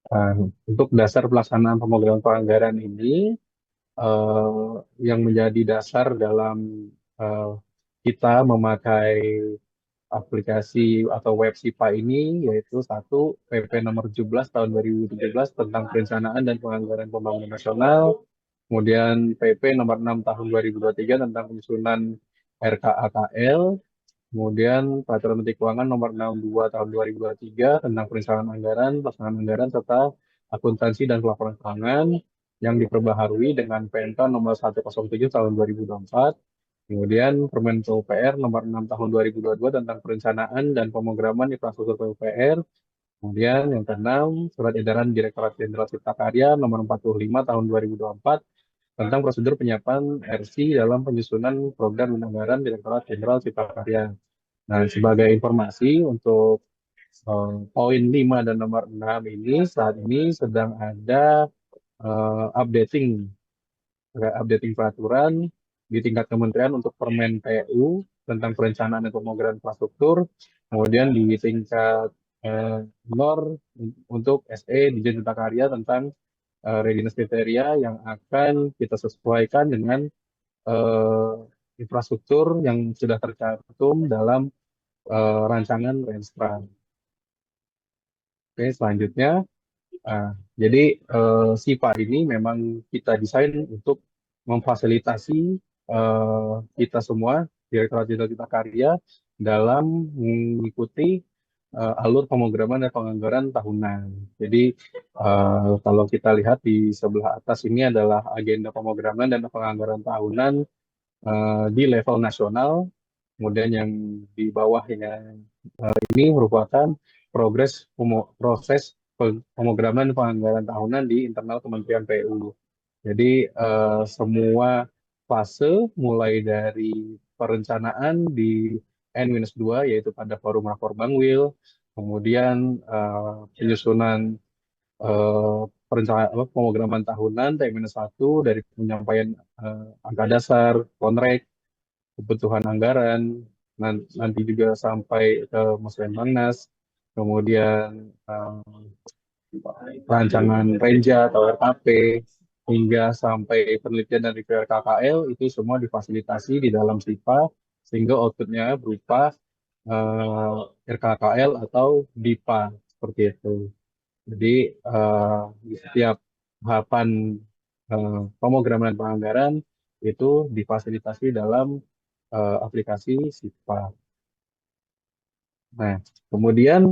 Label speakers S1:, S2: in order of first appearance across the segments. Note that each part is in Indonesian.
S1: Nah, untuk dasar pelaksanaan pemrograman penganggaran ini, eh, yang menjadi dasar dalam eh, kita memakai aplikasi atau web SIPA ini, yaitu satu PP nomor 17 tahun 2017 tentang perencanaan dan penganggaran pembangunan nasional, kemudian PP nomor 6 tahun 2023 tentang penyusunan RKAKL, kemudian Peraturan Menteri Keuangan nomor 62 tahun 2023 tentang perencanaan anggaran, pelaksanaan anggaran, serta akuntansi dan pelaporan keuangan yang diperbaharui dengan PMK nomor 107 tahun 2024. Kemudian Permen PUPR nomor 6 tahun 2022 tentang perencanaan dan pemrograman infrastruktur PUPR. Kemudian yang keenam, Surat Edaran Direktorat Jenderal Cipta Karya nomor 45 tahun 2024 tentang prosedur penyiapan RC dalam penyusunan program dan anggaran Direktorat Jenderal Cipta Karya. Nah, sebagai informasi untuk poin 5 dan nomor 6 ini saat ini sedang ada updating updating peraturan di tingkat kementerian untuk Permen PU tentang perencanaan dan pemrograman infrastruktur, kemudian di tingkat NOR untuk SE di Cipta Karya tentang readiness kriteria yang akan kita sesuaikan dengan eh, infrastruktur yang sudah tercantum dalam rancangan Renstra. Oke, selanjutnya, ah, jadi SIPA ini memang kita desain untuk memfasilitasi kita semua, Direktorat Jenderal Cipta Karya, dalam mengikuti alur pemrograman dan penganggaran tahunan. Jadi kalau kita lihat di sebelah atas ini adalah agenda pemrograman dan penganggaran tahunan di level nasional. Kemudian yang di bawahnya ini merupakan proses pemrograman penganggaran tahunan di internal Kementerian PU. Jadi semua fase mulai dari perencanaan di N-2 yaitu pada forum rakor Bangwil, kemudian penyusunan perencanaan pemrograman tahunan T-1 dari penyampaian angka dasar, konrek, kebutuhan anggaran, nanti juga sampai ke Musren Bangnas, kemudian rancangan Renja atau RKP, hingga sampai penelitian dan review RKKL, itu semua difasilitasi di dalam SIPA, sehingga outputnya berupa RKKL atau DIPA, seperti itu. Jadi di setiap tahapan pemrograman penganggaran itu difasilitasi dalam aplikasi SIPA. Nah, kemudian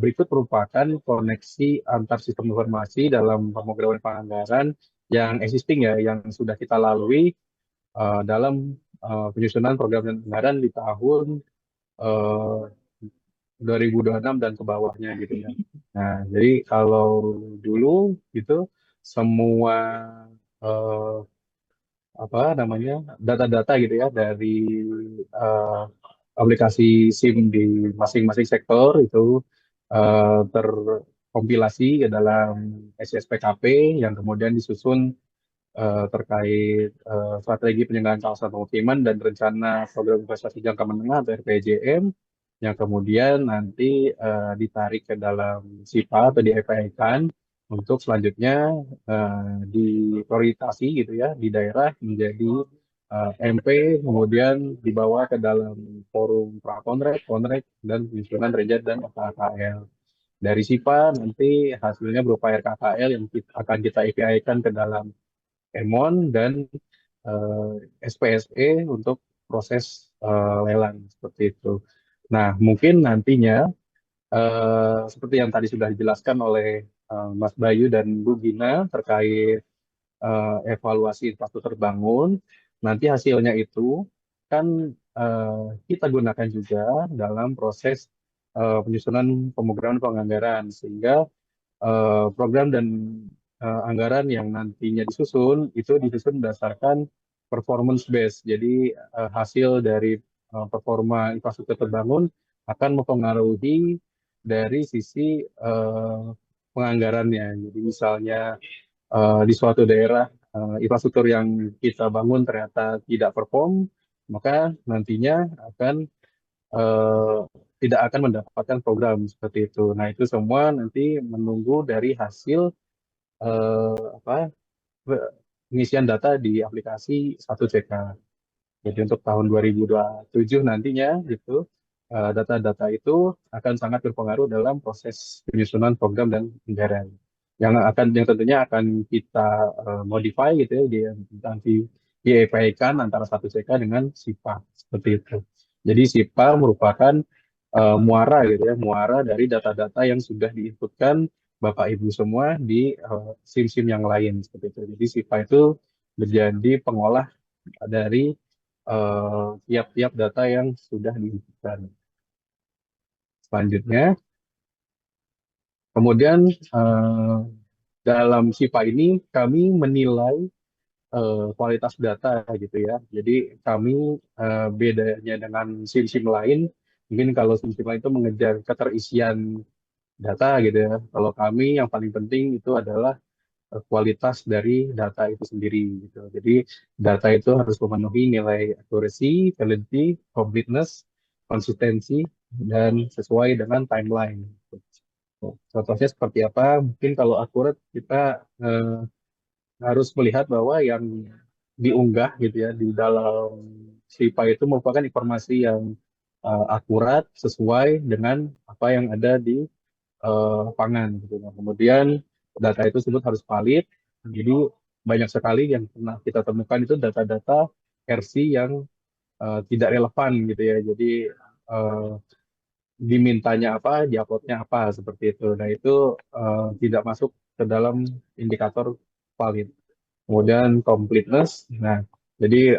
S1: berikut merupakan koneksi antar sistem informasi dalam pemrograman penganggaran yang existing ya, yang sudah kita lalui dalam penyusunan program dan anggaran di tahun eh, 2026 dan ke bawahnya gitu ya. Nah, jadi kalau dulu gitu semua eh, apa namanya data-data gitu ya dari eh, aplikasi SIM di masing-masing sektor itu terkompilasi ke dalam SSPKP yang kemudian disusun terkait strategi penyelenggaraan kawasan pemukiman dan rencana program investasi jangka menengah atau RPJM yang kemudian nanti ditarik ke dalam SIPA atau di-FPI-kan untuk selanjutnya diprioritasi gitu ya di daerah menjadi MP kemudian dibawa ke dalam forum prakonrek, konrek dan penyusunan rejad dan KKL. Dari SIPA nanti hasilnya berupa RKKL yang akan kita API-kan ke dalam Emon dan SPSE untuk proses lelang seperti itu. Nah, mungkin nantinya seperti yang tadi sudah dijelaskan oleh Mas Bayu dan Bu Gina terkait evaluasi infrastruktur terbangun, nanti hasilnya itu kan kita gunakan juga dalam proses penyusunan pemrograman penganggaran sehingga program dan anggaran yang nantinya disusun itu disusun berdasarkan performance base. Jadi hasil dari performa infrastruktur terbangun akan mempengaruhi dari sisi penganggarannya. Jadi misalnya di suatu daerah infrastruktur yang kita bangun ternyata tidak perform, maka nantinya akan eh, tidak akan mendapatkan program seperti itu. Nah, itu semua nanti menunggu dari hasil apa pengisian data di aplikasi 1CK. Jadi untuk tahun 2027 nantinya gitu, data-data itu akan sangat berpengaruh dalam proses penyusunan program dan anggaran. Yang tentunya akan kita modify gitu ya, nanti di-API-kan antara 1CK dengan SIPA seperti itu. Jadi SIPA merupakan muara gitu ya, muara dari data-data yang sudah diinputkan Bapak Ibu semua di SIM-SIM yang lain seperti itu. Jadi SIPA itu menjadi pengolah dari tiap-tiap data yang sudah diinputkan. Selanjutnya, kemudian dalam SIPA ini kami menilai kualitas data gitu ya. Jadi kami bedanya dengan SIM-SIM lain, mungkin kalau SIM-SIM lain itu mengejar keterisian data gitu ya. Kalau kami yang paling penting itu adalah kualitas dari data itu sendiri gitu. Jadi data itu harus memenuhi nilai accuracy, validity, completeness, konsistensi, dan sesuai dengan timeline. Contohnya seperti apa? Mungkin kalau akurat kita harus melihat bahwa yang diunggah gitu ya di dalam SIPA itu merupakan informasi yang akurat sesuai dengan apa yang ada di pangan gitu. Nah, kemudian data itu tersebut harus valid. Jadi banyak sekali yang pernah kita temukan itu data-data versi yang tidak relevan gitu ya. Jadi eh, dimintanya apa, diuploadnya apa seperti itu. Nah itu tidak masuk ke dalam indikator valid. Kemudian completeness. Nah, jadi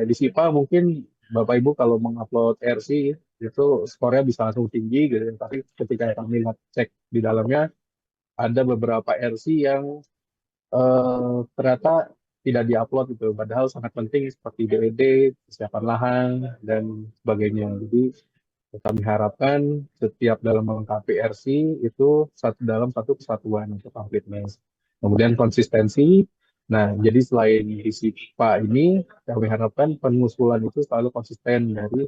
S1: di SIPA mungkin Bapak Ibu kalau mengupload RC itu skornya bisa langsung tinggi gitu. Tapi ketika kami lihat cek di dalamnya ada beberapa RC yang ternyata tidak diupload gitu. Padahal sangat penting seperti DED, kesiapan lahan dan sebagainya. Jadi kami harapkan setiap dalam melengkapi RC itu dalam satu kesatuan untuk completeness. Kemudian konsistensi. Nah, jadi selain di SIPA ini, kami harapkan pengusulan itu selalu konsisten dari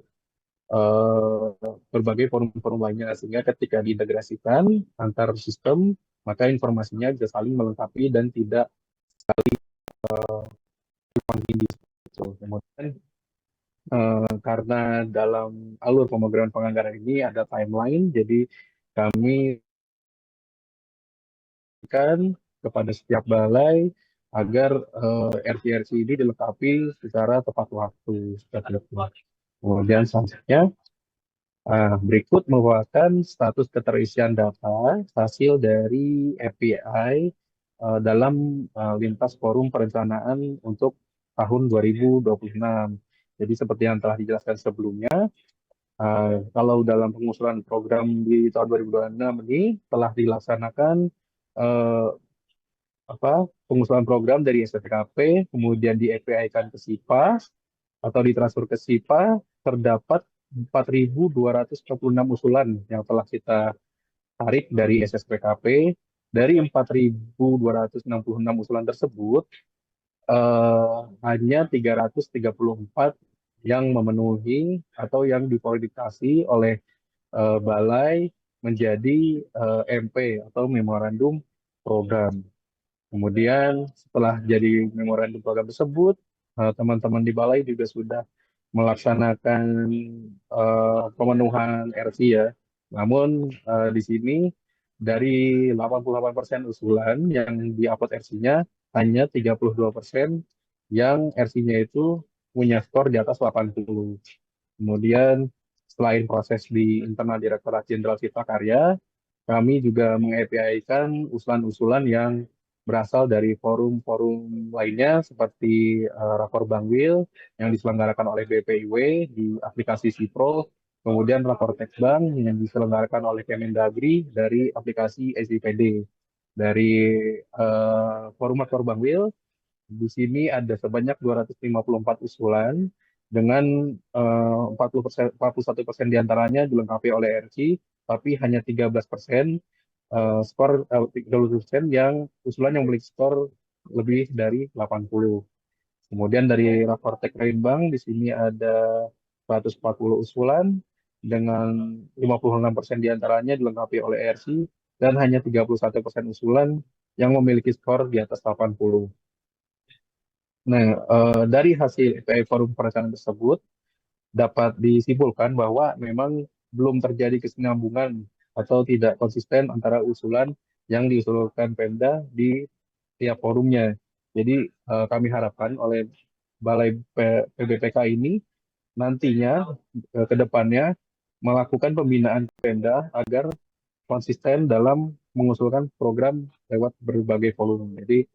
S1: berbagai forum-forum lainnya, sehingga ketika diintegrasikan antar sistem, maka informasinya bisa saling melengkapi dan tidak tumpang tindih. Kemudian karena dalam alur pemrograman penganggaran ini ada timeline, jadi kami berikan kepada setiap balai agar RC-RC ini dilengkapi secara tepat waktu. Seperti itu. Kemudian selanjutnya, berikut merupakan status keterisian data hasil dari API dalam lintas forum perencanaan untuk tahun 2026. Jadi seperti yang telah dijelaskan sebelumnya, kalau dalam pengusulan program di tahun 2026 ini telah dilaksanakan eh, apa pengusulan program dari SPKP, kemudian di API-kan ke SIPA atau ditransfer ke SIPA, terdapat 4.246 usulan yang telah kita tarik dari SSPKP. Dari 4.266 usulan tersebut, hanya 334 yang memenuhi atau yang diprioritasasi oleh balai menjadi MP atau memorandum program. Kemudian setelah jadi memorandum program tersebut, teman-teman di balai juga sudah melaksanakan pemenuhan RC ya. Namun di sini dari 88% usulan yang di-upload RC-nya, hanya 32% yang RC-nya itu punya skor di atas 80. Kemudian selain proses di internal Direktorat Jenderal Cipta Karya, kami juga meng-API-kan usulan-usulan yang berasal dari forum-forum lainnya seperti Rakor Bangwil yang diselenggarakan oleh BPIW di aplikasi Sipro, kemudian Rakor Tekbang yang diselenggarakan oleh Kemendagri dari aplikasi SIPD. Dari forum Rakor Bangwil, di sini ada sebanyak 254 usulan dengan 40%, 41% diantaranya dilengkapi oleh RC, tapi hanya 13% skor 30% yang usulan yang memiliki skor lebih dari 80. Kemudian dari rapor Tek Rembang di sini ada 140 usulan dengan 56% diantaranya dilengkapi oleh ERC dan hanya 31% usulan yang memiliki skor di atas 80. Nah, dari hasil EPI Forum Perencanaan tersebut, dapat disimpulkan bahwa memang belum terjadi kesinambungan atau tidak konsisten antara usulan yang diusulkan Pemda di tiap forumnya. Jadi kami harapkan oleh Balai PBPK ini nantinya ke depannya melakukan pembinaan Pemda agar konsisten dalam mengusulkan program lewat berbagai forum. Jadi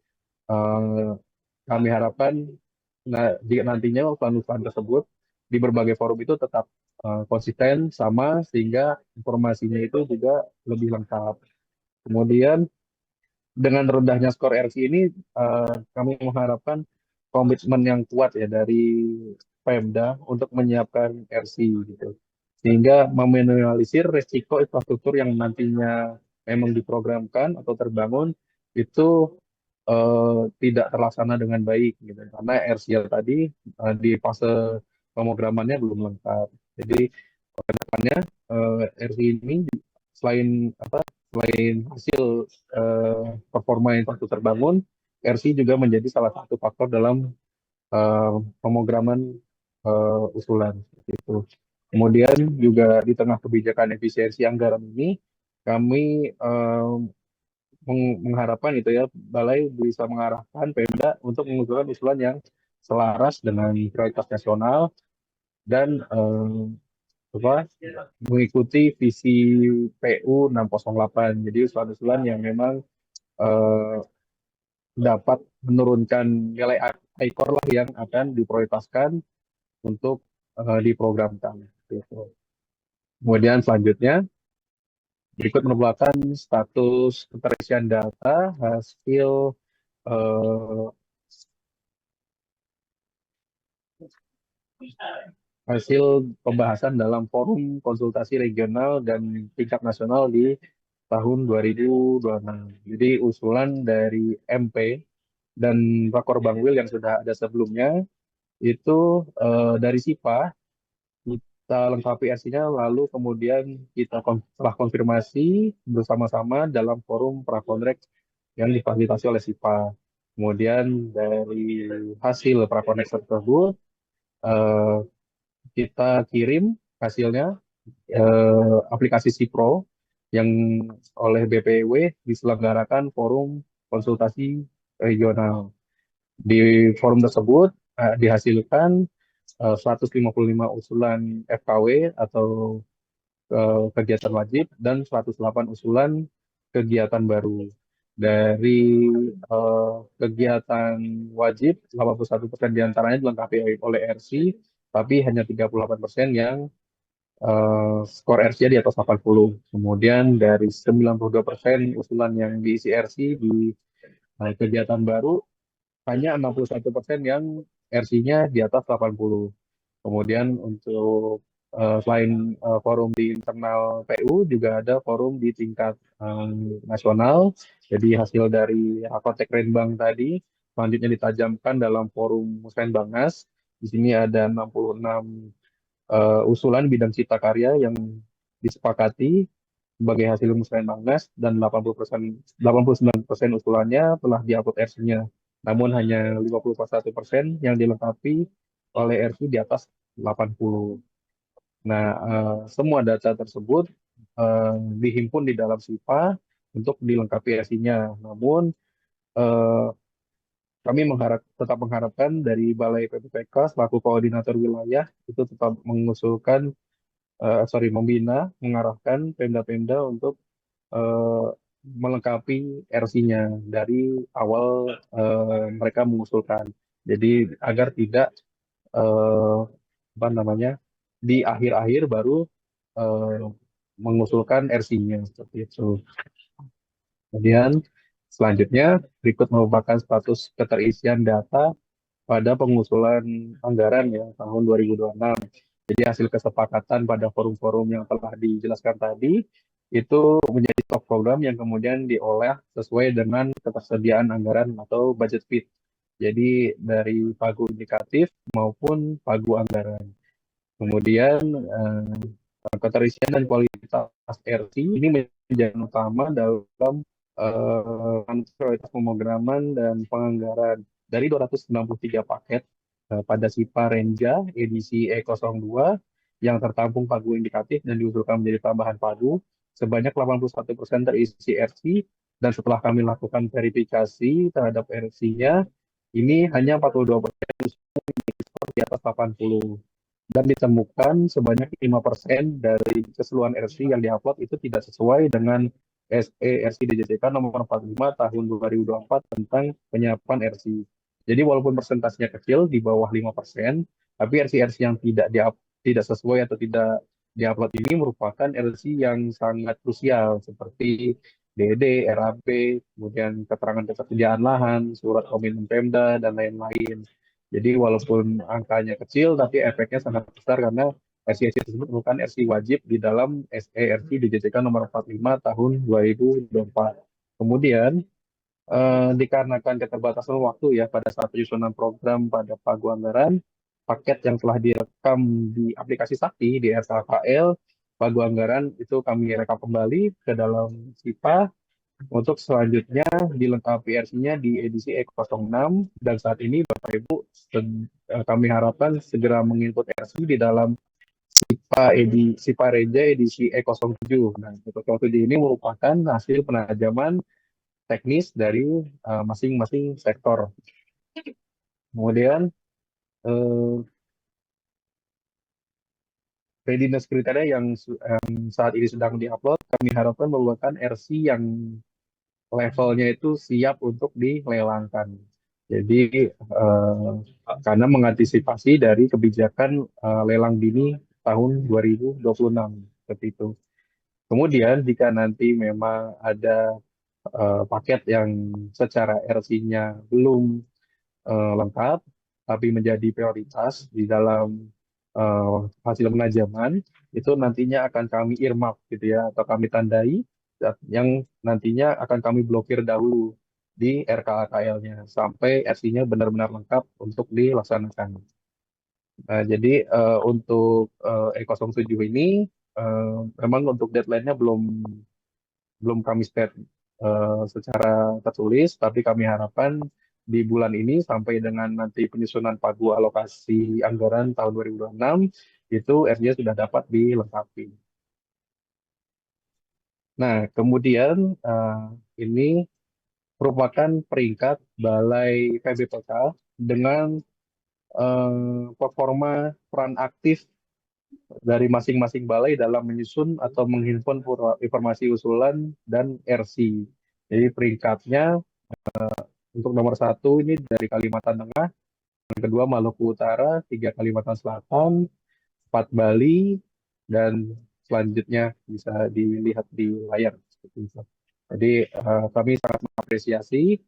S1: eh, kami harapkan jika nantinya plan-plan tersebut di berbagai forum itu tetap konsisten sama sehingga informasinya itu juga lebih lengkap. Kemudian dengan rendahnya skor RC ini kami mengharapkan komitmen yang kuat ya dari Pemda untuk menyiapkan RC gitu. Sehingga meminimalisir resiko infrastruktur yang nantinya memang diprogramkan atau terbangun itu tidak terlaksana dengan baik gitu. Karena RCL tadi di fase pemrogramannya belum lengkap. Jadi kedepannya RC ini selain selain hasil performa yang waktu terbangun, RC juga menjadi salah satu faktor dalam pemrograman usulan itu. Kemudian juga di tengah kebijakan efisiensi anggaran ini, kami mengharapkan itu ya Balai bisa mengarahkan Pemda untuk mengusulkan usulan yang selaras dengan prioritas nasional dan apa, mengikuti visi PU 608. Jadi usulan-usulan yang memang eh, dapat menurunkan nilai ICOR lah yang akan diprioritaskan untuk diprogramkan. Gitu. Kemudian selanjutnya berikut merupakan status keterisian data hasil eh, hasil pembahasan dalam forum konsultasi regional dan tingkat nasional di tahun 2026. Jadi usulan dari MP dan Rakor Bangwil yang sudah ada sebelumnya itu dari SIPA kita lengkapi RC-nya lalu kemudian kita telah konfirmasi bersama-sama dalam forum prakontrek yang difasilitasi oleh SIPA. Kemudian dari hasil prakontrek tersebut eh, kita kirim hasilnya aplikasi Cipro yang oleh BPW diselenggarakan forum konsultasi regional. Di forum tersebut dihasilkan 155 usulan FKW atau kegiatan wajib dan 108 usulan kegiatan baru. Dari kegiatan wajib, 81% diantaranya dilengkapi oleh RC, tapi hanya 38% yang skor RC di atas 80. Kemudian dari 92% usulan yang diisi RC di kegiatan baru, hanya 61% yang RC-nya di atas 80. Kemudian untuk selain forum di internal PU, juga ada forum di tingkat nasional. Jadi hasil dari Akotek Renbang tadi, selanjutnya ditajamkan dalam forum Musrenbangas. Di sini ada 66 usulan bidang cipta karya yang disepakati sebagai hasil Musrenbangas dan 80%, 89% usulannya telah diupload RC-nya. Namun hanya 51% yang dilengkapi oleh RC di atas 80. Nah, semua data tersebut eh, dihimpun di dalam SIPA untuk dilengkapi RC-nya. Namun, eh, kami tetap mengharapkan dari Balai PPPK selaku koordinator wilayah itu tetap membina, mengarahkan Pemda-Pemda untuk eh, melengkapi RC-nya dari awal mereka mengusulkan. Jadi agar tidak eh, apa namanya di akhir-akhir baru eh, mengusulkan RC-nya seperti itu. Kemudian selanjutnya berikut merupakan status keterisian data pada pengusulan anggaran ya tahun 2026. Jadi hasil kesepakatan pada forum-forum yang telah dijelaskan tadi itu menjadi top program yang kemudian diolah sesuai dengan ketersediaan anggaran atau budget fit. Jadi dari pagu indikatif maupun pagu anggaran. Kemudian Keterisian dan kualitas RC ini menjadi utama dalam prioritas pemrograman dan penganggaran. Dari 293 paket pada SIPA Renja edisi E02 yang tertampung pagu indikatif dan diusulkan menjadi tambahan pagu, sebanyak 81% terisi RC, dan setelah kami lakukan verifikasi terhadap RC-nya, ini hanya 42% di atas 80, dan ditemukan sebanyak 5% dari keseluruhan RC yang diupload itu tidak sesuai dengan SE RC DJJK nomor 45 tahun 2024 tentang penyiapan RC. Jadi walaupun persentasenya kecil di bawah 5%, tapi RC-RC yang tidak sesuai atau tidak diupload ini merupakan RC yang sangat krusial seperti DD, RAB, kemudian keterangan ketersediaan lahan, surat komitmen Pemda, dan lain-lain. Jadi walaupun angkanya kecil, tapi efeknya sangat besar karena RC-RC tersebut merupakan RC wajib di dalam SE-RC DJJK nomor 45 tahun 2024. Kemudian, dikarenakan keterbatasan waktu ya pada saat penyusunan program pada pagu anggaran, paket yang telah direkam di aplikasi Sakti di RKKL, pagu anggaran itu kami rekam kembali ke dalam SIPA untuk selanjutnya dilengkapi RC-nya di edisi E06, dan saat ini Bapak Ibu kami harapkan segera menginput RC di dalam SIPA Reja edisi E07. Nah, E07 ini merupakan hasil penajaman teknis dari masing-masing sektor. Kemudian readiness kriteria yang saat ini sedang diupload, kami harapkan merupakan RC yang levelnya itu siap untuk dilelangkan. Jadi karena mengantisipasi dari kebijakan lelang dini tahun 2026 seperti itu. Kemudian jika nanti memang ada paket yang secara RC-nya belum lengkap, tapi menjadi prioritas di dalam hasil penajaman, itu nantinya akan kami earmark gitu ya, atau kami tandai yang nantinya akan kami blokir dahulu di RKAKL-nya sampai RC-nya benar-benar lengkap untuk dilaksanakan. Nah, jadi untuk E07 ini memang untuk deadline-nya belum belum kami state secara tertulis, tapi kami harapkan di bulan ini sampai dengan nanti penyusunan pagu alokasi anggaran tahun 2026 itu RJ sudah dapat dilengkapi. Nah, kemudian ini merupakan peringkat Balai PBPK dengan performa peran aktif dari masing-masing balai dalam menyusun atau menghimpun informasi usulan dan RC. Jadi peringkatnya untuk nomor satu ini dari Kalimantan Tengah, yang kedua Maluku Utara, tiga Kalimantan Selatan, empat Bali, dan selanjutnya bisa dilihat di layar seperti itu. Jadi kami sangat mengapresiasi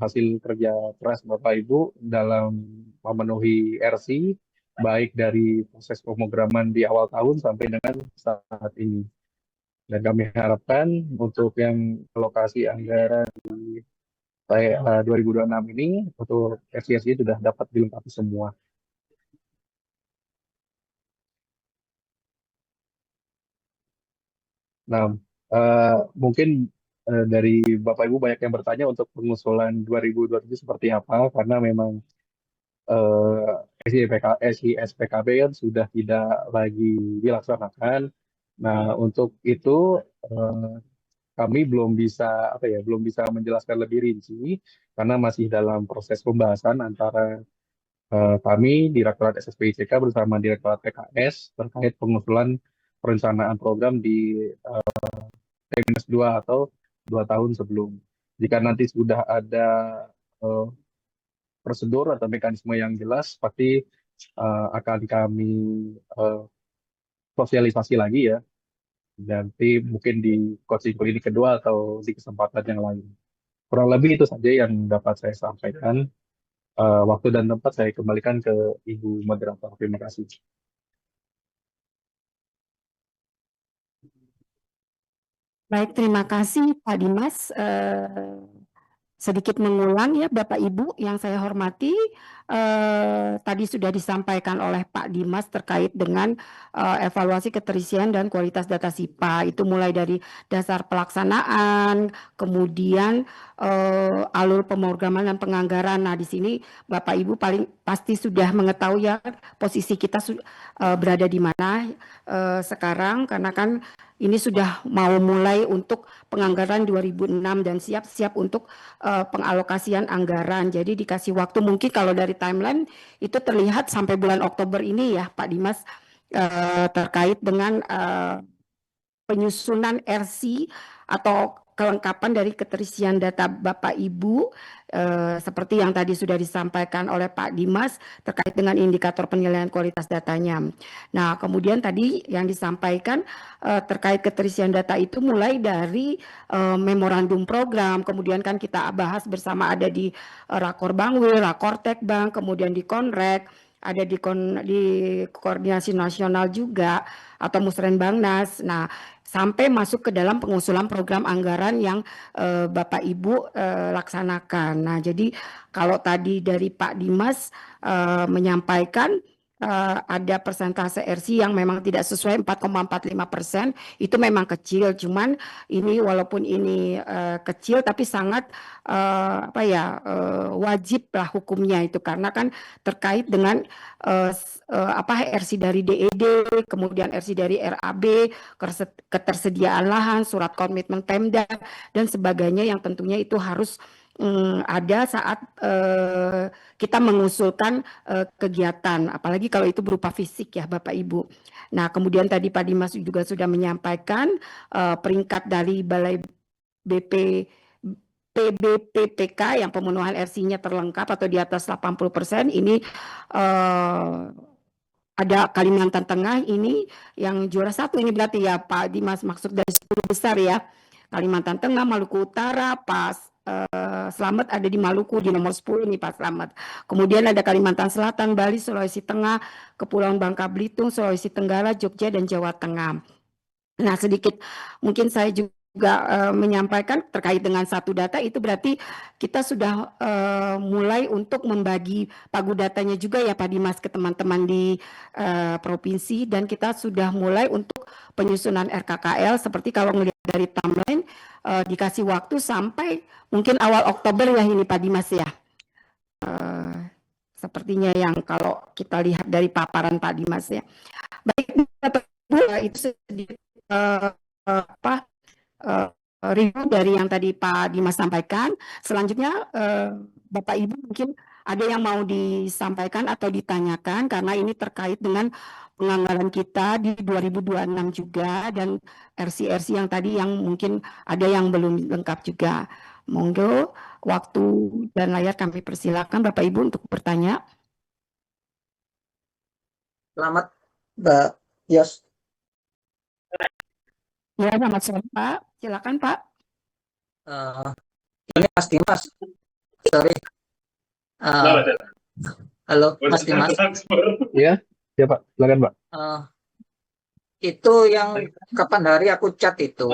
S1: hasil kerja keras Bapak Ibu dalam memenuhi RC, baik dari proses pemrograman di awal tahun sampai dengan saat ini. Dan kami harapkan untuk yang alokasi anggaran di 2026 ini untuk RC-RC sudah dapat dilengkapi semua. Nah, mungkin dari Bapak Ibu banyak yang bertanya untuk pengusulan 2027 seperti apa, karena memang SI-SPKB kan sudah tidak lagi dilaksanakan. Nah, untuk itu eh, kami belum bisa belum bisa menjelaskan lebih rinci karena masih dalam proses pembahasan antara kami Direktorat SSPICK bersama Direktorat PKS terkait pengusulan perencanaan program di T-2 atau 2 tahun sebelum. Jika nanti sudah ada eh, prosedur atau mekanisme yang jelas, pasti akan kami eh, sosialisasi lagi ya. Nanti mungkin di coaching klinik kedua atau di kesempatan yang lain. Kurang lebih itu saja yang dapat saya sampaikan. Waktu dan tempat saya kembalikan ke Ibu Moderator. Terima kasih.
S2: Baik, terima kasih Pak Dimas. sedikit mengulang ya Bapak Ibu yang saya hormati, tadi sudah disampaikan oleh Pak Dimas terkait dengan evaluasi keterisian dan kualitas data SIPA. Itu mulai dari dasar pelaksanaan, kemudian alur pemrograman dan penganggaran. Nah, di sini Bapak Ibu paling pasti sudah mengetahui ya posisi kita berada di mana sekarang, karena kan ini sudah mau mulai untuk penganggaran 2006 dan siap-siap untuk pengalokasian anggaran. Jadi dikasih waktu mungkin kalau dari timeline itu terlihat sampai bulan Oktober ini ya Pak Dimas, terkait dengan penyusunan RC atau kelengkapan dari keterisian data Bapak Ibu, seperti yang tadi sudah disampaikan oleh Pak Dimas terkait dengan indikator penilaian kualitas datanya. Nah, kemudian tadi yang disampaikan terkait keterisian data itu mulai dari memorandum program, kemudian kan kita bahas bersama ada di Rakor Bangwil, Rakor Tekbang, kemudian di Konrek, ada di koordinasi nasional juga atau Musrenbangnas. Nah, sampai masuk ke dalam pengusulan program anggaran yang Bapak Ibu laksanakan. Nah, jadi kalau tadi dari Pak Dimas menyampaikan ada persentase RC yang memang tidak sesuai 4,45%, itu memang kecil. Cuman ini walaupun ini kecil tapi sangat wajib lah hukumnya itu, karena kan terkait dengan RC dari DED, kemudian RC dari RAB, ketersediaan lahan, surat komitmen Pemda dan sebagainya yang tentunya itu harus ada saat kita mengusulkan kegiatan, apalagi kalau itu berupa fisik ya Bapak Ibu. Nah, kemudian tadi Pak Dimas juga sudah menyampaikan peringkat dari Balai BP PBPPK yang pemenuhan RC-nya terlengkap atau di atas 80%, ini ada Kalimantan Tengah ini yang juara 1 ini berarti ya Pak Dimas, maksud dari 10 besar ya. Kalimantan Tengah, Maluku Utara, Pak Slamet ada di Maluku di nomor 10 nih Pak Slamet. Kemudian ada Kalimantan Selatan, Bali, Sulawesi Tengah, Kepulauan Bangka Belitung, Sulawesi Tenggara, Jogja dan Jawa Tengah. Nah, sedikit mungkin saya juga menyampaikan terkait dengan satu data, itu berarti kita sudah mulai untuk membagi pagu datanya juga ya Pak Dimas ke teman-teman di provinsi, dan kita sudah mulai untuk penyusunan RKKL seperti kalau melihat dari timeline dikasih waktu sampai mungkin awal Oktober ya ini Pak Dimas ya. Sepertinya yang kalau kita lihat dari paparan Pak Dimas ya. Baik, Bapak Ibu, itu sedikit review dari yang tadi Pak Dimas sampaikan. Selanjutnya Bapak Ibu mungkin ada yang mau disampaikan atau ditanyakan, karena ini terkait dengan penganggaran kita di 2026 juga dan RC-RC yang tadi yang mungkin ada yang belum lengkap juga. Monggo waktu dan layar kami persilakan Bapak Ibu untuk bertanya.
S3: Selamat Mbak Yos.
S2: Ya, selamat sore Pak. Silakan Pak.
S3: Ini Mas Dimas. Sorry. Halo Mas Dimas.
S1: Ya, ya Pak. Silakan Pak.
S3: Itu yang kapan hari aku chat itu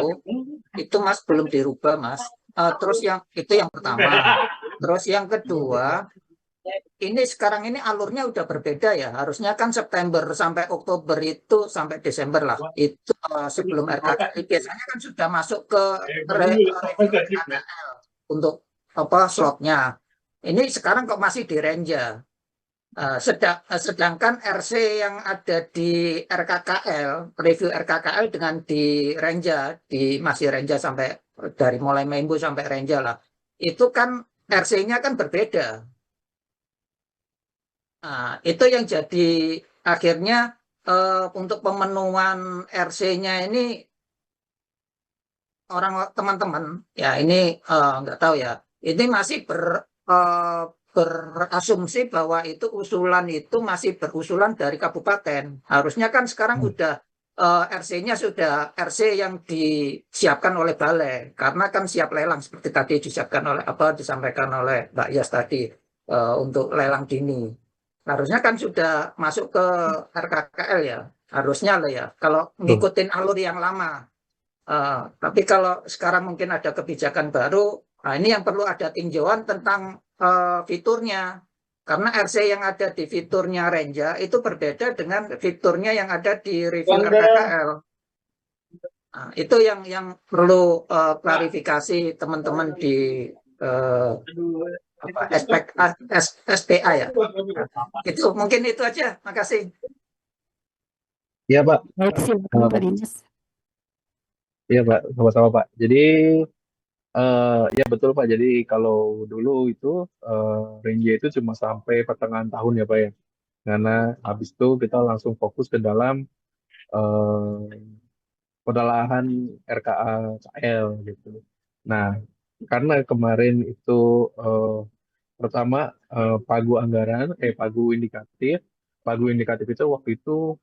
S3: Mas belum dirubah Mas. Terus yang itu yang pertama. Terus yang kedua, ini sekarang ini alurnya udah berbeda ya. Harusnya kan September sampai Oktober itu sampai Desember lah. Itu sebelum RKKL biasanya kan sudah masuk ke review RKKL untuk slotnya. Ini sekarang kok masih di Renja. Sedangkan RC yang ada di RKKL, review RKKL dengan di Renja, masih Renja sampai dari mulai Membu sampai Renja lah. Itu kan RC-nya kan berbeda. Nah, itu yang jadi akhirnya untuk pemenuhan RC-nya ini teman-teman ya ini nggak tahu ya, ini masih berasumsi bahwa itu usulan itu masih berusulan dari kabupaten. Harusnya kan sekarang udah RC-nya sudah RC yang disiapkan oleh balai, karena kan siap lelang seperti tadi disampaikan oleh Mbak Yas tadi untuk lelang dini. Harusnya kan sudah masuk ke RKKL ya, harusnya lah ya, kalau ngikutin alur yang lama. Tapi kalau sekarang mungkin ada kebijakan baru, Nah, ini yang perlu ada tinjauan tentang fiturnya. Karena RC yang ada di fiturnya Renja itu berbeda dengan fiturnya yang ada di review RKKL. Nah, itu yang perlu klarifikasi teman-teman di SPA ya. Itu mungkin itu aja. Makasih.
S1: Iya Pak.
S2: Baik, silakan Pak Dimas.
S1: Iya Pak, sama-sama Pak. Jadi ya betul Pak. Jadi kalau dulu itu Renja itu cuma sampai pertengahan tahun ya Pak ya. Karena habis itu kita langsung fokus ke dalam eh, penelahan RKA KL gitu. Nah, karena kemarin itu eh, pertama pagu indikatif itu waktu itu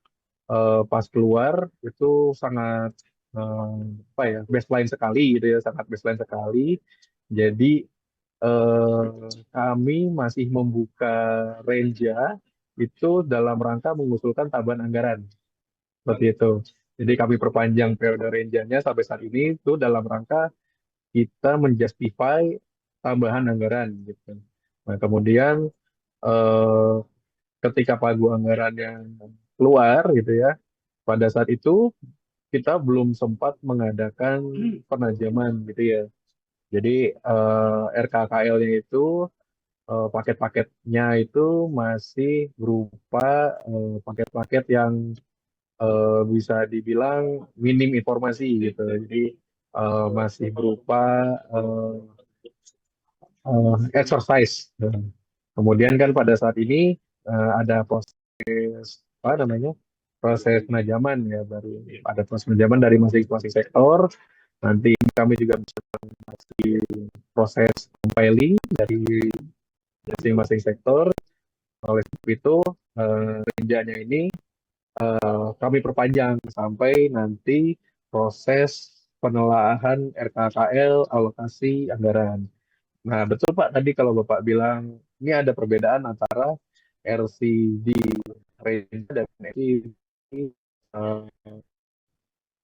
S1: pas keluar itu sangat eh, apa ya baseline sekali gitu ya, sangat baseline sekali. Jadi eh, kami masih membuka Renja itu dalam rangka mengusulkan tambahan anggaran seperti itu. Jadi kami perpanjang periode Renjanya sampai saat ini itu dalam rangka kita menjustify tambahan anggaran gitu. Nah, kemudian eh, ketika pagu anggaran yang keluar gitu ya, pada saat itu kita belum sempat mengadakan penajaman gitu ya. Jadi RKKL-nya itu paket-paketnya itu masih berupa paket-paket yang bisa dibilang minim informasi gitu. Jadi masih berupa eh, exercise. Kemudian kan pada saat ini ada proses apa namanya proses penajaman ya baru ada proses penajaman dari masing-masing sektor. Nanti kami juga bisa di proses compiling dari masing-masing sektor. Oleh sebab itu renjanya ini kami perpanjang sampai nanti proses penelaahan RKKL alokasi anggaran. Nah, betul Pak tadi kalau Bapak bilang ini ada perbedaan antara RC di Renja dan RC di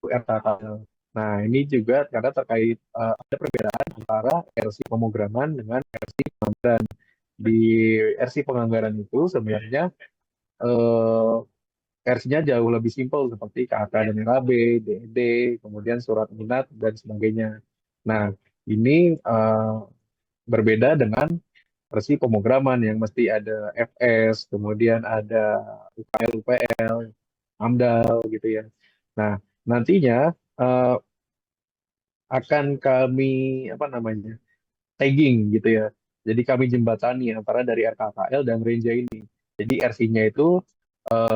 S1: RKKL. Nah, ini juga karena terkait ada perbedaan antara RC pemrograman dengan RC penganggaran. Di RC penganggaran itu sebenarnya eh, versinya jauh lebih simpel seperti KK dan RAB, DED, kemudian surat minat dan sebagainya. Nah, ini berbeda dengan versi pemrograman yang mesti ada FS, kemudian ada UPL, AMDAL gitu ya. Nah, nantinya eh, akan kami apa namanya tagging gitu ya. Jadi kami jembatani antara dari RKKL dan Renja ini. Jadi RC-nya itu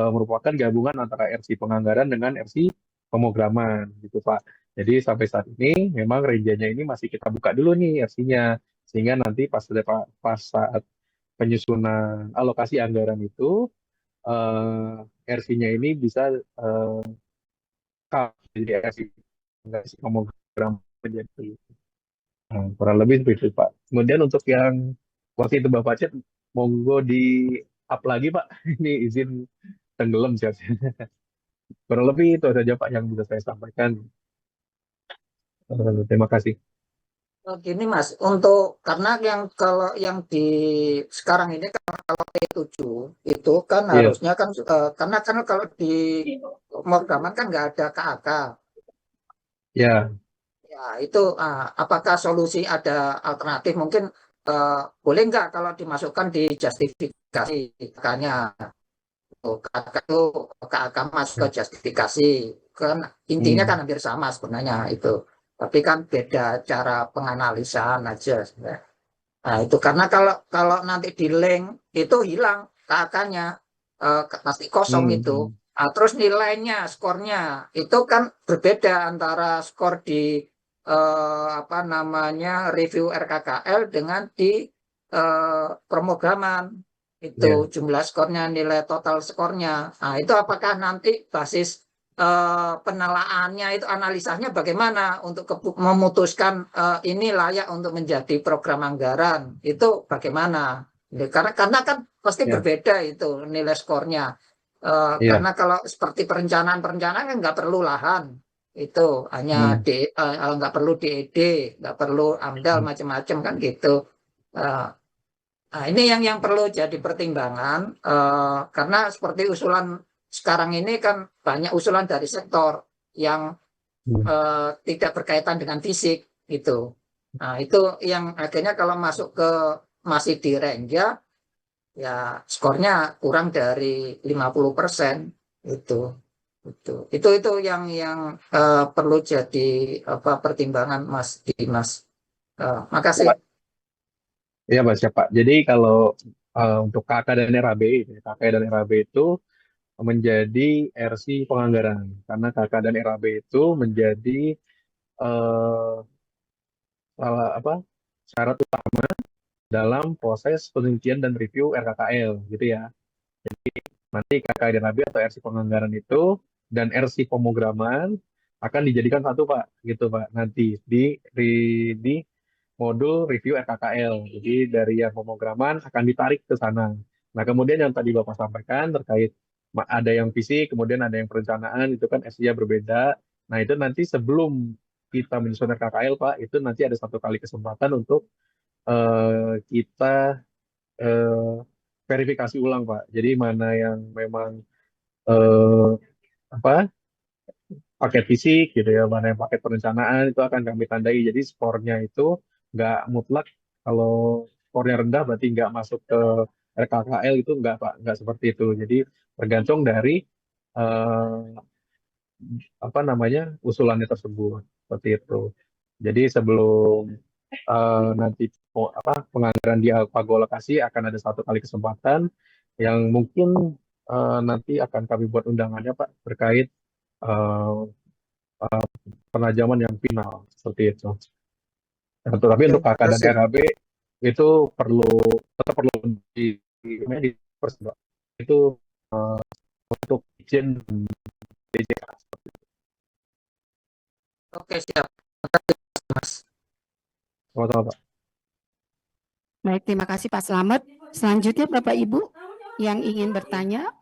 S1: merupakan gabungan antara RC penganggaran dengan RC pemrograman gitu Pak. Jadi sampai saat ini memang Renjanya ini masih kita buka dulu nih RC-nya sehingga nanti pas saat penyusunan alokasi anggaran itu RC-nya ini bisa jadi RC pemrograman menjadi kurang lebih seperti itu, Pak. Kemudian untuk yang waktu itu Bapak chat, monggo di up lagi, Pak. Ini izin tenggelam sih. Kurang lebih itu saja, Pak, yang bisa saya sampaikan. Terima kasih.
S3: Gini Mas, untuk karena yang kalau yang di sekarang ini kan kalau P7 itu kan
S1: Iya,
S3: harusnya kan karena kan kalau di pemrograman kan nggak ada KAK.
S1: ya,
S3: Ya, itu apakah solusi ada alternatif mungkin boleh nggak kalau dimasukkan di justifikasi kakaknya kakak itu kakak masuk ke justifikasi kan intinya kan
S1: hmm,
S3: hampir sama sebenarnya itu tapi kan beda cara penganalisaan aja sebenarnya. Nah, itu karena kalau kalau nanti di link itu hilang kakaknya pasti kosong
S1: hmm,
S3: itu.
S1: hmm.
S3: Terus nilainya, skornya itu kan berbeda antara skor di apa namanya review RKKL dengan di pemrograman itu
S1: Ya,
S3: jumlah skornya, nilai total skornya. Nah, itu apakah nanti basis penelaannya itu analisanya bagaimana untuk memutuskan ini layak untuk menjadi program anggaran itu bagaimana? Karena kan pasti
S1: ya,
S3: berbeda itu nilai skornya.
S1: ya,
S3: Karena kalau seperti perencanaan kan nggak perlu lahan itu hanya
S1: Hmm.
S3: nggak perlu DED, nggak perlu AMDAL
S1: Hmm.
S3: macam-macam kan gitu. Eh, Nah, ini yang perlu jadi pertimbangan karena seperti usulan sekarang ini kan banyak usulan dari sektor yang
S1: Hmm.
S3: tidak berkaitan dengan fisik gitu. Nah, itu yang akhirnya kalau masuk ke masih di range ya skornya kurang dari 50% itu. Itu yang perlu jadi apa pertimbangan Mas Dimas. Makasih.
S1: Iya Mas, ya Pak. Jadi kalau untuk KK dan RAB, KK dan RAB itu menjadi RC penganggaran. Karena KK dan RAB itu menjadi eh, apa syarat dalam proses penelitian dan review RKKL gitu ya. Nanti KK dan RAB atau RC penganggaran itu dan RC pemrograman akan dijadikan satu Pak, gitu Pak. Nanti di modul review RKKL. Jadi dari yang pemrograman akan ditarik ke sana. Nah, kemudian yang tadi Bapak sampaikan terkait ada yang fisik, kemudian ada yang perencanaan, itu kan SI-nya berbeda. Nah, itu nanti sebelum kita menyusun RKKL, Pak, itu nanti ada satu kali kesempatan untuk kita eh, verifikasi ulang, Pak. Jadi mana yang memang eh, apa paket fisik gitu ya, mana yang paket perencanaan itu akan kami tandai. Jadi skornya itu nggak mutlak kalau skornya rendah berarti nggak masuk ke RKKL itu nggak Pak, nggak seperti itu. Jadi tergantung dari eh, apa namanya usulannya tersebut seperti itu. Jadi sebelum nanti penganggaran di Alpago lokasi akan ada satu kali kesempatan yang mungkin nanti akan kami buat undangannya Pak terkait eh, penajaman yang final seperti itu. Nah, tapi
S3: Oke,
S1: untuk KK dan
S3: makasih.
S1: RHB itu tetap perlu di itu untuk izin BJK.
S3: Oke, siap, Mas.
S1: Sama-sama, Pak.
S2: Baik, terima kasih Pak Slamet. Selanjutnya Bapak Ibu yang ingin bertanya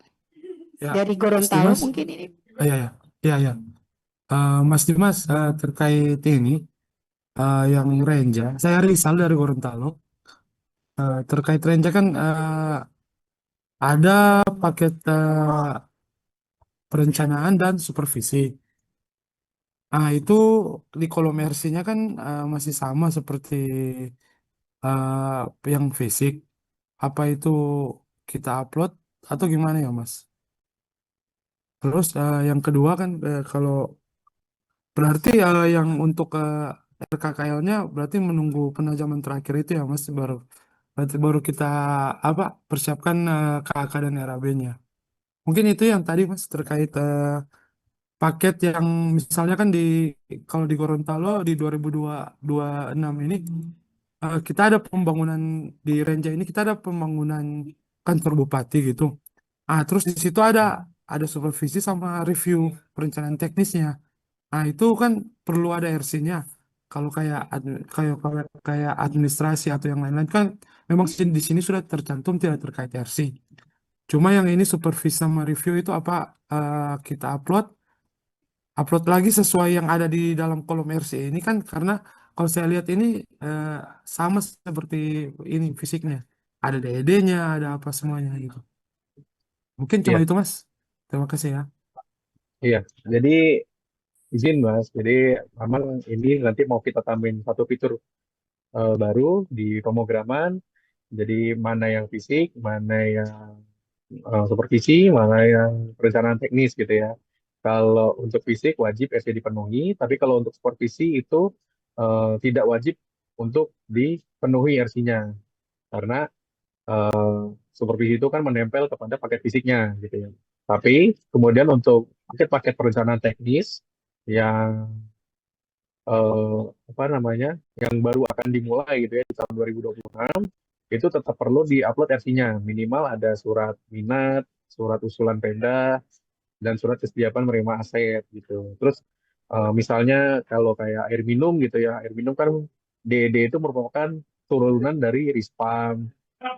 S4: Ya,
S2: dari
S4: Mas
S2: Gorontalo
S4: Dimas.
S2: mungkin ini.
S4: Ya, ya, ya, ya. Mas Dimas, terkait ini yang Renja, saya Rizal dari Gorontalo. Terkait Renja kan ada paket perencanaan dan supervisi. Itu di kolom RC-nya kan masih sama seperti yang fisik. Apa itu kita upload atau gimana ya, Mas? Terus yang kedua kan kalau berarti yang untuk RKKL-nya berarti menunggu penajaman terakhir itu ya Mas berarti baru kita apa persiapkan KK dan RAB-nya. Mungkin itu yang tadi Mas terkait paket yang misalnya kan kalau di Gorontalo di 2026 ini kita ada pembangunan di Renja ini kita ada pembangunan kantor bupati gitu. Terus di situ ada supervisi sama review perencanaan teknisnya. Itu kan perlu ada RC-nya. Kalau kayak administrasi atau yang lain-lain kan memang di sini sudah tercantum tidak terkait RC. Cuma yang ini supervisi sama review itu apa kita upload lagi sesuai yang ada di dalam kolom RC ini kan karena kalau saya lihat ini eh, sama seperti ini fisiknya. Ada DED-nya, ada apa semuanya gitu. Mungkin cuma
S1: Iya,
S4: itu Mas. Terima kasih ya.
S1: iya. Jadi izin Mas. Jadi memang ini nanti mau kita tambahin satu fitur baru di pemrograman. Jadi mana yang fisik, mana yang supervisi, mana yang perencanaan teknis gitu ya. Kalau untuk fisik wajib SC dipenuhi, tapi kalau untuk supervisi itu tidak wajib untuk dipenuhi RC-nya karena supervisi itu kan menempel kepada paket fisiknya gitu ya. Tapi kemudian untuk paket-paket perencanaan teknis yang eh, apa namanya yang baru akan dimulai gitu ya di tahun 2026 itu tetap perlu diupload RC-nya minimal ada surat minat, surat usulan Pemda dan surat kesediaan menerima aset gitu. Terus misalnya kalau kayak air minum gitu ya, air minum kan DED itu merupakan turunan dari Rispam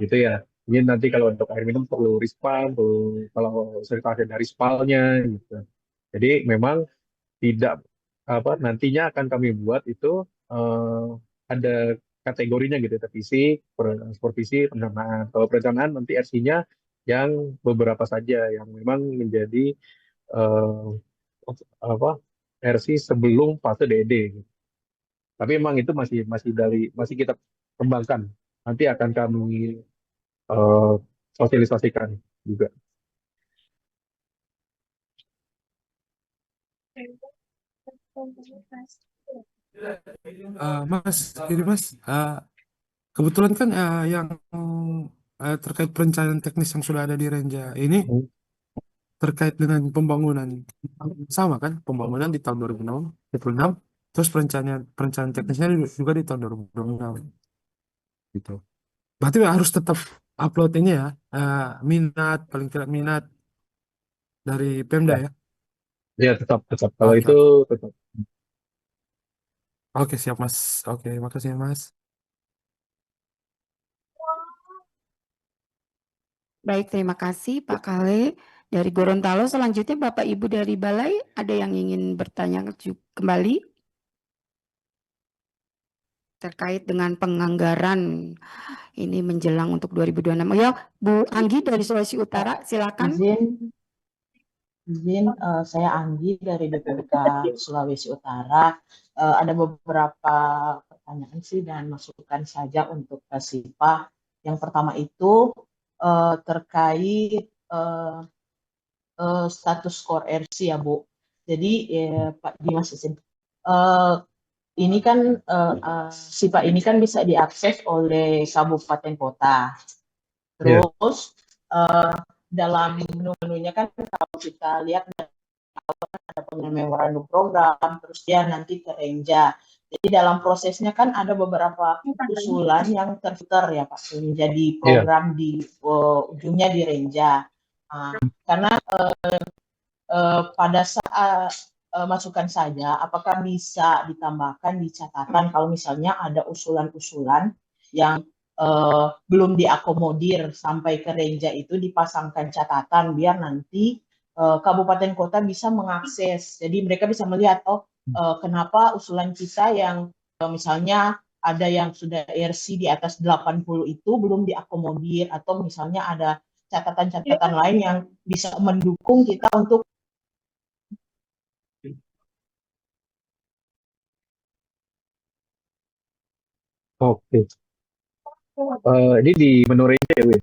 S1: gitu ya. Jadi nanti kalau untuk air minum perlu Rispam, perlu kalau sertifikasi dari Spalnya gitu. Jadi memang tidak nantinya akan kami buat itu ada kategorinya gitu, fisik, supervisi, pencernaan. Kalau perencanaan nanti RC-nya yang beberapa saja yang memang menjadi eh, apa RC sebelum fase DED. Tapi memang itu masih kita kembangkan. Nanti akan kami eh, sosialisasikan juga.
S4: Mas, ini Mas, kebetulan kan yang terkait perencanaan teknis yang sudah ada di Renja ini
S1: Hmm.
S4: terkait dengan pembangunan sama kan, pembangunan di tahun 2006, terus perencanaan teknisnya juga di tahun 2006 gitu. Berarti harus tetap upload ini ya, minat paling tidak minat dari Pemda
S1: Ya,
S4: ya.
S1: ya tetap. Kalau
S4: Oke
S1: itu
S4: oke
S1: tetap.
S4: oke siap Mas. Oke makasih ya, Mas.
S2: Baik, terima kasih Pak Kale dari Gorontalo. Selanjutnya Bapak Ibu dari Balai, ada yang ingin bertanya kembali terkait dengan penganggaran ini menjelang untuk 2026. Ya, Bu Anggi dari Sulawesi Utara, silakan.
S5: Izin, saya Anggi dari BPBK Sulawesi Utara. Ada beberapa pertanyaan sih dan masukan saja untuk Kasipa. Yang pertama itu terkait status skor RC ya Bu. Jadi Pak Dimas izin. Eh, ini kan SIPA ini kan bisa diakses oleh kabupaten kota.
S1: Ya,
S5: Terus dalam menu-menunya kan kalau kita lihat ada memorandum program, terus dia nanti ke Renja. Jadi dalam prosesnya kan ada beberapa usulan yang terfilter ya Pak, menjadi
S1: iya.
S5: program di ujungnya di Renja. Karena pada saat masukan saja, apakah bisa ditambahkan di catatan kalau misalnya ada usulan-usulan yang belum diakomodir sampai ke Renja itu dipasangkan catatan biar nanti kabupaten kota bisa mengakses. Jadi mereka bisa melihat, oh kenapa usulan kita yang misalnya ada yang sudah RC di atas 80 itu belum diakomodir, atau misalnya ada catatan-catatan lain yang bisa mendukung kita untuk
S1: Oke. Ini di menu range ya, Bu?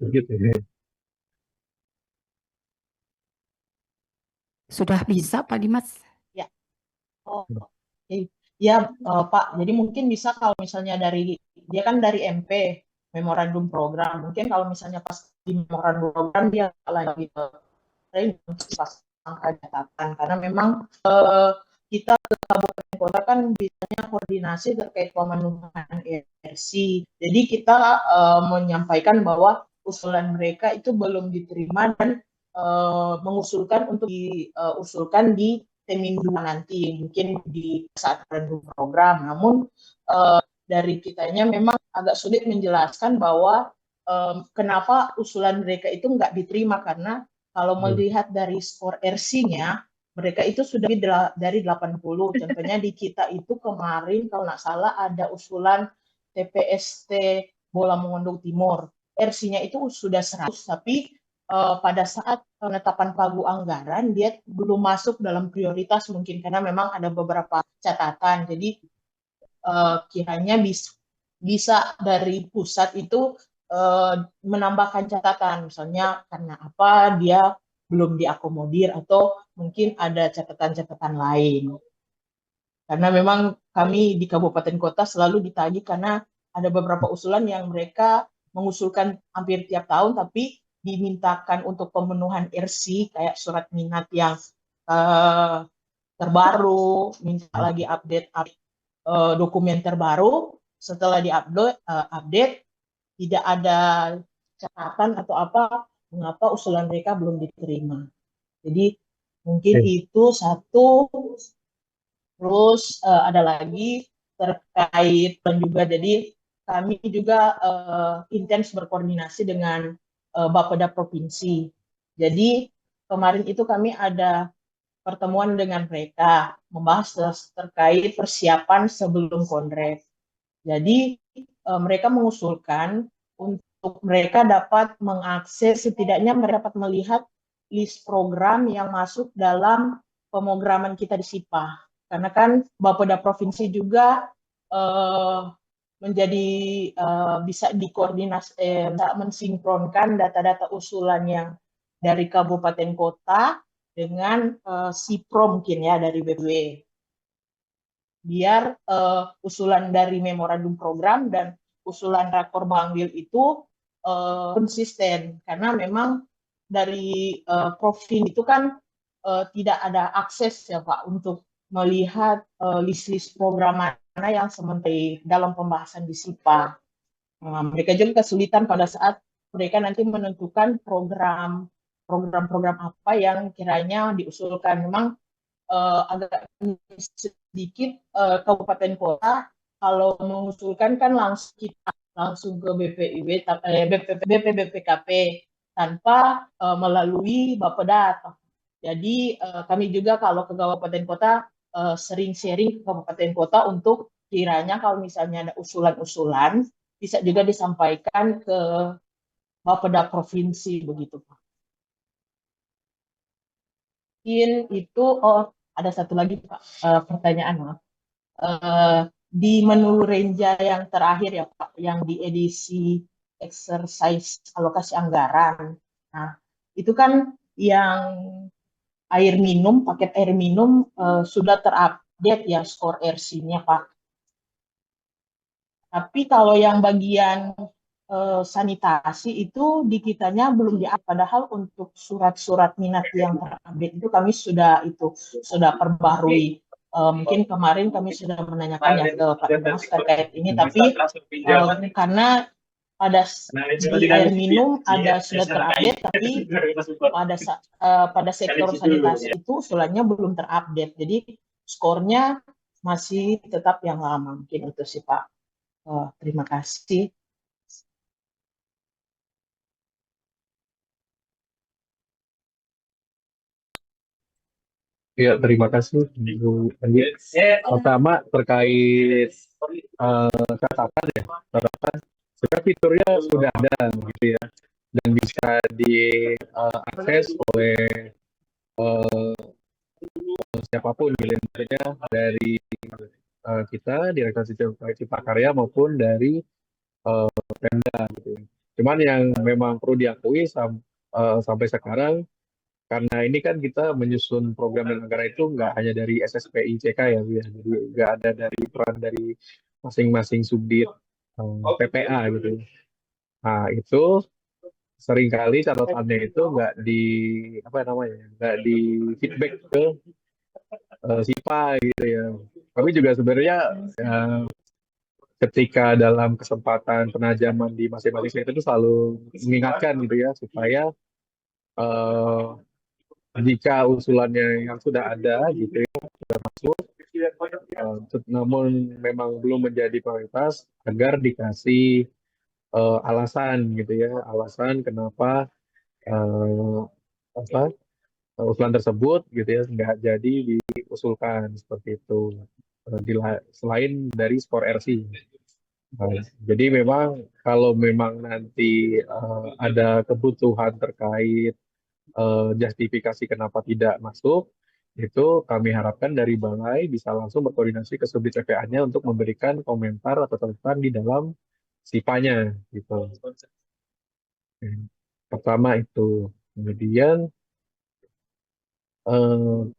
S1: Gitu ya.
S2: Sudah bisa Pak Dimas?
S5: ya. Oh, oke. Ya, Pak. Jadi mungkin bisa kalau misalnya dari dia kan dari MP memorandum program. Mungkin kalau misalnya pas di memorandum program dia lagi pasang catatan karena memang kita ke kabupaten kota kan biasanya koordinasi terkait pemenuhan RC. Jadi kita menyampaikan bahwa usulan mereka itu belum diterima dan mengusulkan untuk diusulkan di Temindu nanti, mungkin di saat program. Namun dari kitanya memang agak sulit menjelaskan bahwa kenapa usulan mereka itu nggak diterima, karena kalau melihat dari skor RC-nya, mereka itu sudah dari 80. Contohnya di kita itu kemarin kalau nggak salah ada usulan TPST Bola Mongondo Timur. RC-nya itu sudah 100, tapi pada saat penetapan pagu anggaran dia belum masuk dalam prioritas mungkin karena memang ada beberapa catatan. Jadi kiranya bisa dari pusat itu menambahkan catatan, misalnya karena apa dia belum diakomodir atau mungkin ada catatan-catatan lain. Karena memang kami di kabupaten kota selalu ditagih karena ada beberapa usulan yang mereka mengusulkan hampir tiap tahun tapi dimintakan untuk pemenuhan RC kayak surat minat yang terbaru, minta lagi update dokumen terbaru. Setelah update tidak ada catatan atau apa mengapa usulan mereka belum diterima. Jadi mungkin itu satu. Terus ada lagi terkait dan juga jadi kami juga intens berkoordinasi dengan Bapeda Provinsi. Jadi kemarin itu kami ada pertemuan dengan mereka membahas terkait persiapan sebelum kongres. Jadi mereka mengusulkan untuk mereka dapat mengakses, setidaknya mereka dapat melihat list program yang masuk dalam pemrograman kita di SIPA. Karena kan Bapeda Provinsi juga menjadi bisa dikoordinasi, mensinkronkan data-data usulan yang dari kabupaten kota dengan SIPRO mungkin ya dari BPW. Biar usulan dari memorandum program dan usulan rakor Bangwil itu konsisten, karena memang dari Profin itu kan tidak ada akses ya Pak untuk melihat list-list program mana yang sementara dalam pembahasan di SIPA. Mereka juga kesulitan pada saat mereka nanti menentukan program-program apa yang kiranya diusulkan. Memang agak sedikit kabupaten kota kalau mengusulkan kan langsung ke BPIB, BPBPKP tanpa melalui Bapeda. Jadi kami juga kalau ke kabupaten kota sering sharing ke kabupaten kota untuk kiranya kalau misalnya ada usulan-usulan bisa juga disampaikan ke Bapeda Provinsi begitu Pak. Mungkin itu ada satu lagi Pak pertanyaan Pak. Di menu Renja yang terakhir ya Pak, yang di edisi exercise alokasi anggaran. Nah, itu kan yang air minum, paket air minum sudah terupdate ya skor RC-nya Pak. Tapi kalau yang bagian sanitasi itu di kitanya belum di-up, padahal untuk surat-surat minat yang terupdate itu kami sudah perbarui. Mungkin kemarin kami sudah menanyakan ya ke Pak Dimas terkait ini, tapi karena di air minum ada sudah terupdate, tapi pada sektor sanitasi itu usulannya belum terupdate, jadi skornya masih tetap yang lama. Mungkin itu sih Pak. Terima kasih.
S1: Ya, terima kasih Bu Andi. Pertama terkait catatan ya, catatan sebenarnya fiturnya sudah ada gitu ya, dan bisa diakses oleh siapapun misalnya dari kita Direktorat Cipta Karya maupun dari Pemda gitu. Cuman yang memang perlu diakui sampai sekarang, karena ini kan kita menyusun program dan anggaran itu nggak hanya dari SSPI CK ya, Bu, ya. Jadi nggak ada dari peran dari masing-masing subdit PPA gitu. Nah itu seringkali catatannya itu nggak di feedback ke SIPA gitu ya. Kami juga sebenarnya ketika dalam kesempatan penajaman di masing-masing sektor itu selalu mengingatkan gitu ya, supaya eh, jika usulannya yang sudah ada gitu ya, sudah masuk, namun memang belum menjadi prioritas, agar dikasih alasan gitu ya, alasan kenapa eh, apa usulan tersebut gitu ya nggak jadi diusulkan seperti itu. Selain dari skor RC. Jadi memang kalau memang nanti ada kebutuhan terkait justifikasi kenapa tidak masuk, itu kami harapkan dari Balai bisa langsung berkoordinasi ke Subdit PPA-nya untuk memberikan komentar atau catatan di dalam SIPA-nya gitu. Pertama itu. Kemudian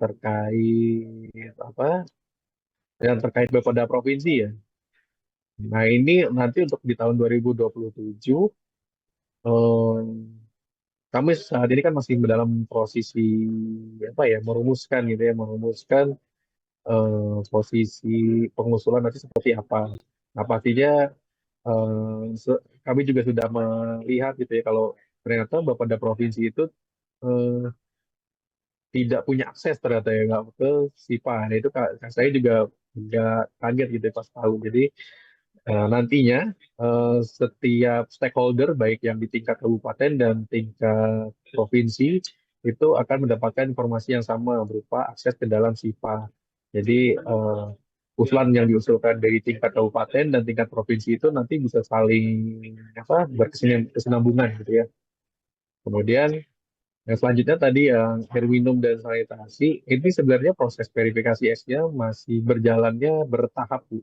S1: terkait apa? Yang terkait Bapeda Provinsi ya. Nah, ini nanti untuk di tahun 2027 kami saat ini kan masih dalam posisi apa ya, merumuskan gitu ya, merumuskan posisi pengusulan nanti seperti apa. Nah, pastinya kami juga sudah melihat gitu ya, kalau ternyata Bapeda Provinsi itu eh, tidak punya akses ternyata ya nggak ke SIPA. Nah, itu saya juga nggak kaget gitu ya pas tahu. Jadi Nantinya setiap stakeholder baik yang di tingkat kabupaten dan tingkat provinsi itu akan mendapatkan informasi yang sama berupa akses ke dalam SIPA. Jadi usulan yang diusulkan dari tingkat kabupaten dan tingkat provinsi itu nanti bisa saling berkesinambungan gitu ya. Kemudian yang selanjutnya tadi yang air minum dan sanitasi, ini sebenarnya proses verifikasi S-nya masih berjalannya bertahap, Bu.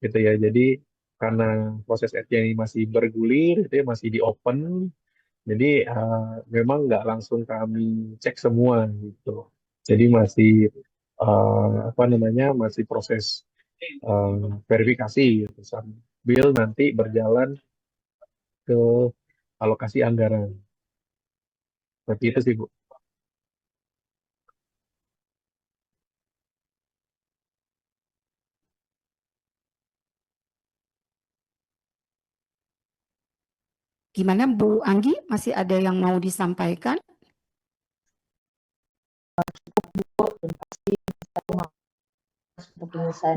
S1: Gitu ya. Jadi karena proses S-nya ini masih bergulir, itu ya, masih di open, jadi memang nggak langsung kami cek semua gitu. Jadi masih apa namanya, masih proses verifikasi gitu sambil nanti berjalan ke alokasi anggaran. Seperti itu sih, Bu.
S2: Gimana Bu Anggi? Masih ada yang mau disampaikan?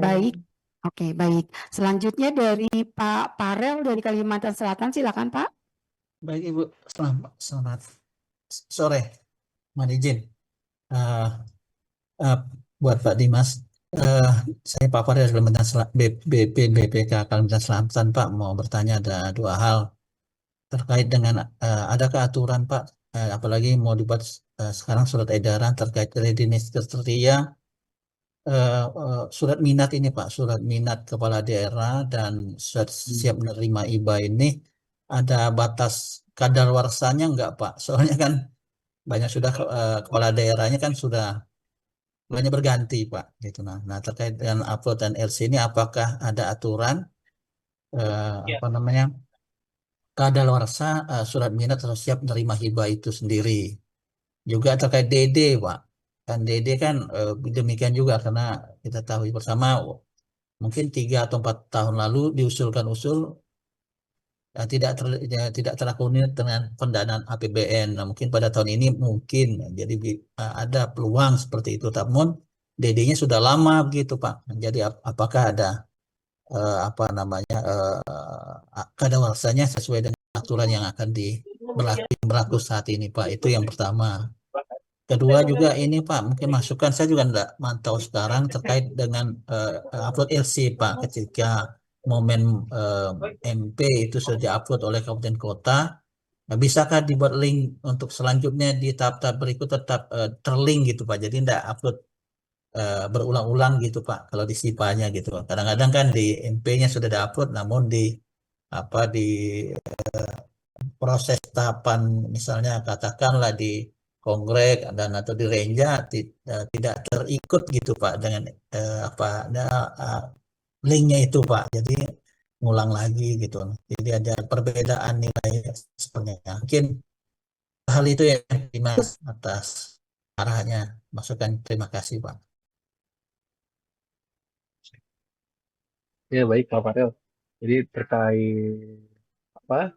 S2: Baik, oke baik. Selanjutnya dari Pak Parel dari Kalimantan Selatan, silakan Pak.
S6: Baik Ibu, selamat sore. Mohon izin buat Pak Dimas. Saya Pak Farid dari Kalimantan BPK Kalimantan Selatan Pak, mau bertanya ada dua hal terkait dengan adakah aturan Pak, apalagi mau dibuat sekarang surat edaran terkait readiness kriteria surat minat ini Pak, surat minat kepala daerah dan surat siap menerima IBA ini ada batas kadaluarsanya enggak Pak? Soalnya kan banyak sudah kepala daerahnya kan sudah banyak berganti Pak gitu. Nah terkait dengan upload dan LC ini apakah ada aturan apa namanya kadaluarsa surat minat atau siap menerima hibah itu sendiri? Juga terkait DD Pak, kan DD kan demikian juga karena kita tahu bersama mungkin 3 atau 4 tahun lalu diusulkan usul tidak terakomodir dengan pendanaan APBN. Nah, mungkin pada tahun ini mungkin jadi ada peluang seperti itu. Namun DD-nya sudah lama begitu Pak. Jadi apakah ada apa namanya kadaluarsanya sesuai dengan aturan yang akan berlaku saat ini Pak. Itu yang pertama. Kedua juga ini Pak, mungkin masukan saya juga tidak mantau sekarang terkait dengan upload LC Pak, ketika momen MP itu sudah diupload oleh kabupaten kota, nah, bisakah dibuat link untuk selanjutnya di tahap-tahap berikut tetap terlink gitu Pak, jadi tidak upload berulang-ulang gitu Pak, kalau di SIPA-nya gitu. Kadang-kadang kan di MP-nya sudah diupload, namun di apa di proses tahapan misalnya katakanlah di Kongrek dan atau di Renja tidak terikut gitu Pak dengan apa ada linknya itu Pak, jadi ngulang lagi gitu, jadi ada perbedaan nilai sebenarnya. Mungkin hal itu ya Dimas atas arahnya masukan, terima kasih Pak.
S1: Ya baik Pak Farel. Jadi terkait apa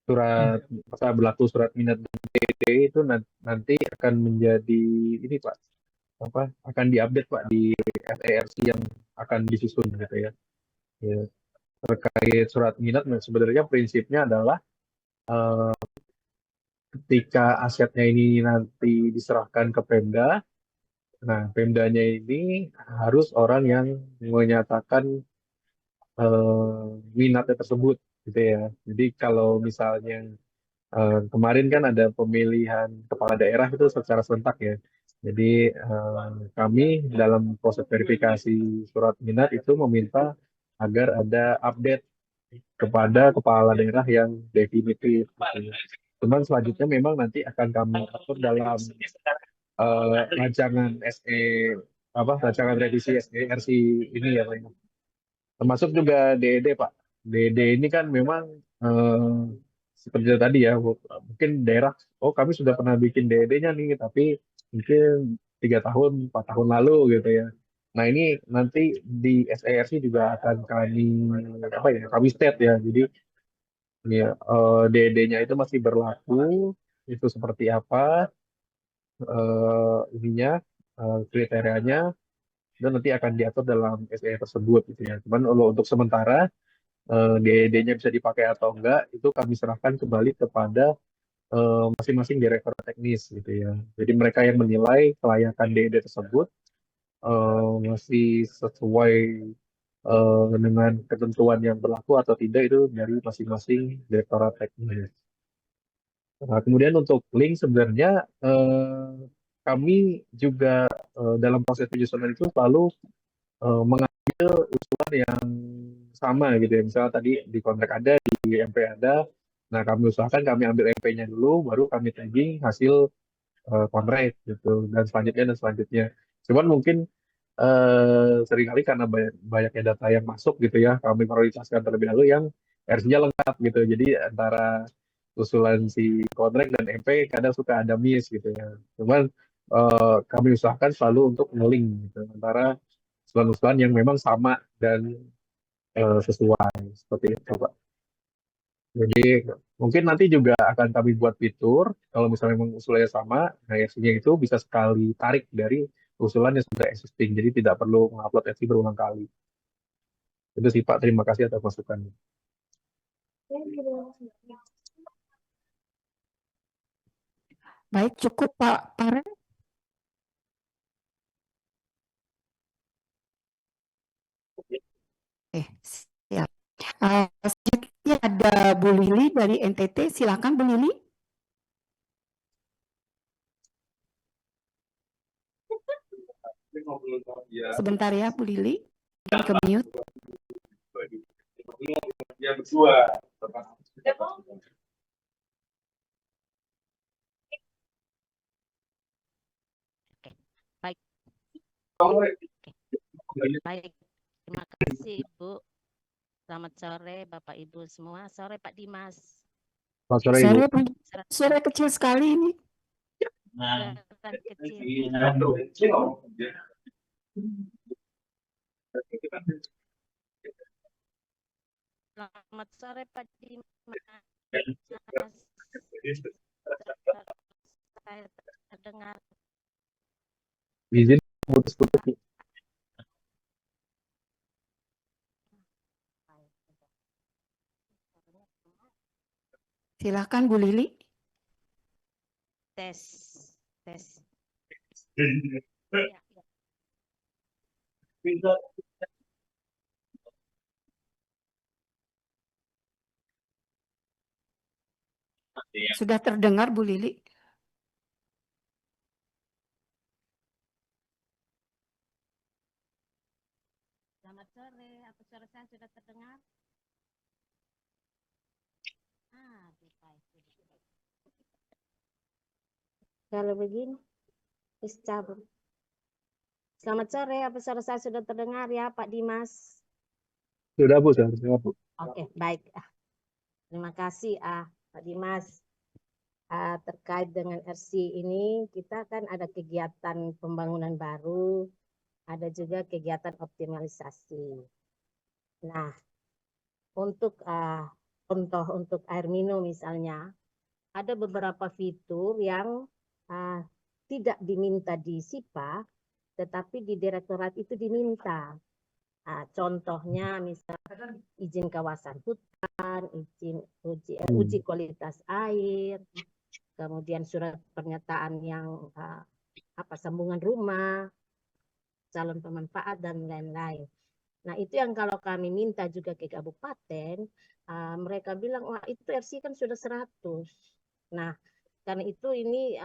S1: surat masa berlaku surat minat dan DD itu nanti akan menjadi ini Pak, apa akan diupdate Pak di SERC yang akan disusun gitu ya. Ya, terkait surat minat sebenarnya prinsipnya adalah ketika asetnya ini nanti diserahkan ke Pemda, nah Pemdanya ini harus orang yang menyatakan minatnya tersebut gitu ya. Jadi kalau misalnya kemarin kan ada pemilihan kepala daerah itu secara serentak ya. Jadi kami dalam proses verifikasi surat minat itu meminta agar ada update kepada kepala daerah yang definitif. Gitu. Cuman selanjutnya memang nanti akan kami atur dalam rancangan SE rancangan revisi SERC ini ya Pak. Termasuk juga DED Pak. DED ini kan memang seperti tadi ya, mungkin daerah, oh kami sudah pernah bikin DED-nya nih, tapi mungkin 3 tahun, 4 tahun lalu gitu ya. Nah ini nanti di SERC juga akan kami state ya. Jadi ya, DED-nya itu masih berlaku, itu seperti apa ininya kriterianya dan nanti akan diatur dalam SE tersebut gitu ya. Cuman untuk sementara DED-nya bisa dipakai atau enggak, itu kami serahkan kembali kepada masing-masing direktur teknis gitu ya. Jadi mereka yang menilai kelayakan DED tersebut masih sesuai dengan ketentuan yang berlaku atau tidak itu dari masing-masing direktorat teknis. Nah, kemudian untuk link sebenarnya kami juga dalam proses penyusunan itu selalu mengambil usulan yang sama gitu ya. Misalnya tadi di kontrak ada, di MP ada. Nah, kami usahakan kami ambil MP-nya dulu, baru kami tagging hasil kontrak gitu dan selanjutnya. Cuman mungkin seringkali karena banyaknya data yang masuk gitu ya, kami prioritaskan terlebih dahulu yang RC-nya lengkap gitu. Jadi antara usulan si kontrak dan MP kadang suka ada miss gitu ya. Cuman kami usahakan selalu untuk ngeling gitu antara usulan-usulan yang memang sama dan sesuai seperti itu, Pak. Jadi mungkin nanti juga akan kami buat fitur kalau misalnya memang usulannya sama, nah RC-nya itu bisa sekali tarik dari usulan yang sudah existing. Jadi tidak perlu mengupload RC berulang kali. Itu sih Pak, terima kasih atas masukannya.
S2: Baik, cukup Pak Pare. Siap. Selanjutnya ada Bu Lili dari NTT. Silakan Bu Lili. Sebentar ya Bu Lili. Mungkin ke mute.
S1: Ya berdua.
S7: Baik. Baik, terima kasih Ibu. Selamat sore Bapak Ibu semua. Sore Pak Dimas.
S1: Selamat sore Ibu.
S2: Suara kecil sekali ini.
S7: Suara kecil. Selamat sore Pak Dimas. Saya terdengar.
S1: Izin putus-putus.
S2: Silakan Bu Lili.
S7: Tes. Ya.
S2: Sudah terdengar Bu Lili?
S7: Selamat sore. Apa suara saya sudah terdengar? Kalau begini, cabut. Selamat sore. Apa suara saya sudah terdengar ya Pak Dimas?
S1: Sudah Bu, sudah Bu.
S7: Oke, baik. Terima kasih Pak Dimas. Terkait dengan RC ini, kita kan ada kegiatan pembangunan baru, ada juga kegiatan optimalisasi. Nah, untuk contoh untuk air minum misalnya, ada beberapa fitur yang tidak diminta di SIPA, tetapi di direktorat itu diminta. Contohnya misalnya izin kawasan hutan, izin uji kualitas air, kemudian surat pernyataan yang sambungan rumah, calon pemanfaat dan lain-lain. Nah itu yang kalau kami minta juga ke kabupaten, mereka bilang wah itu RC kan sudah 100. Nah karena itu ini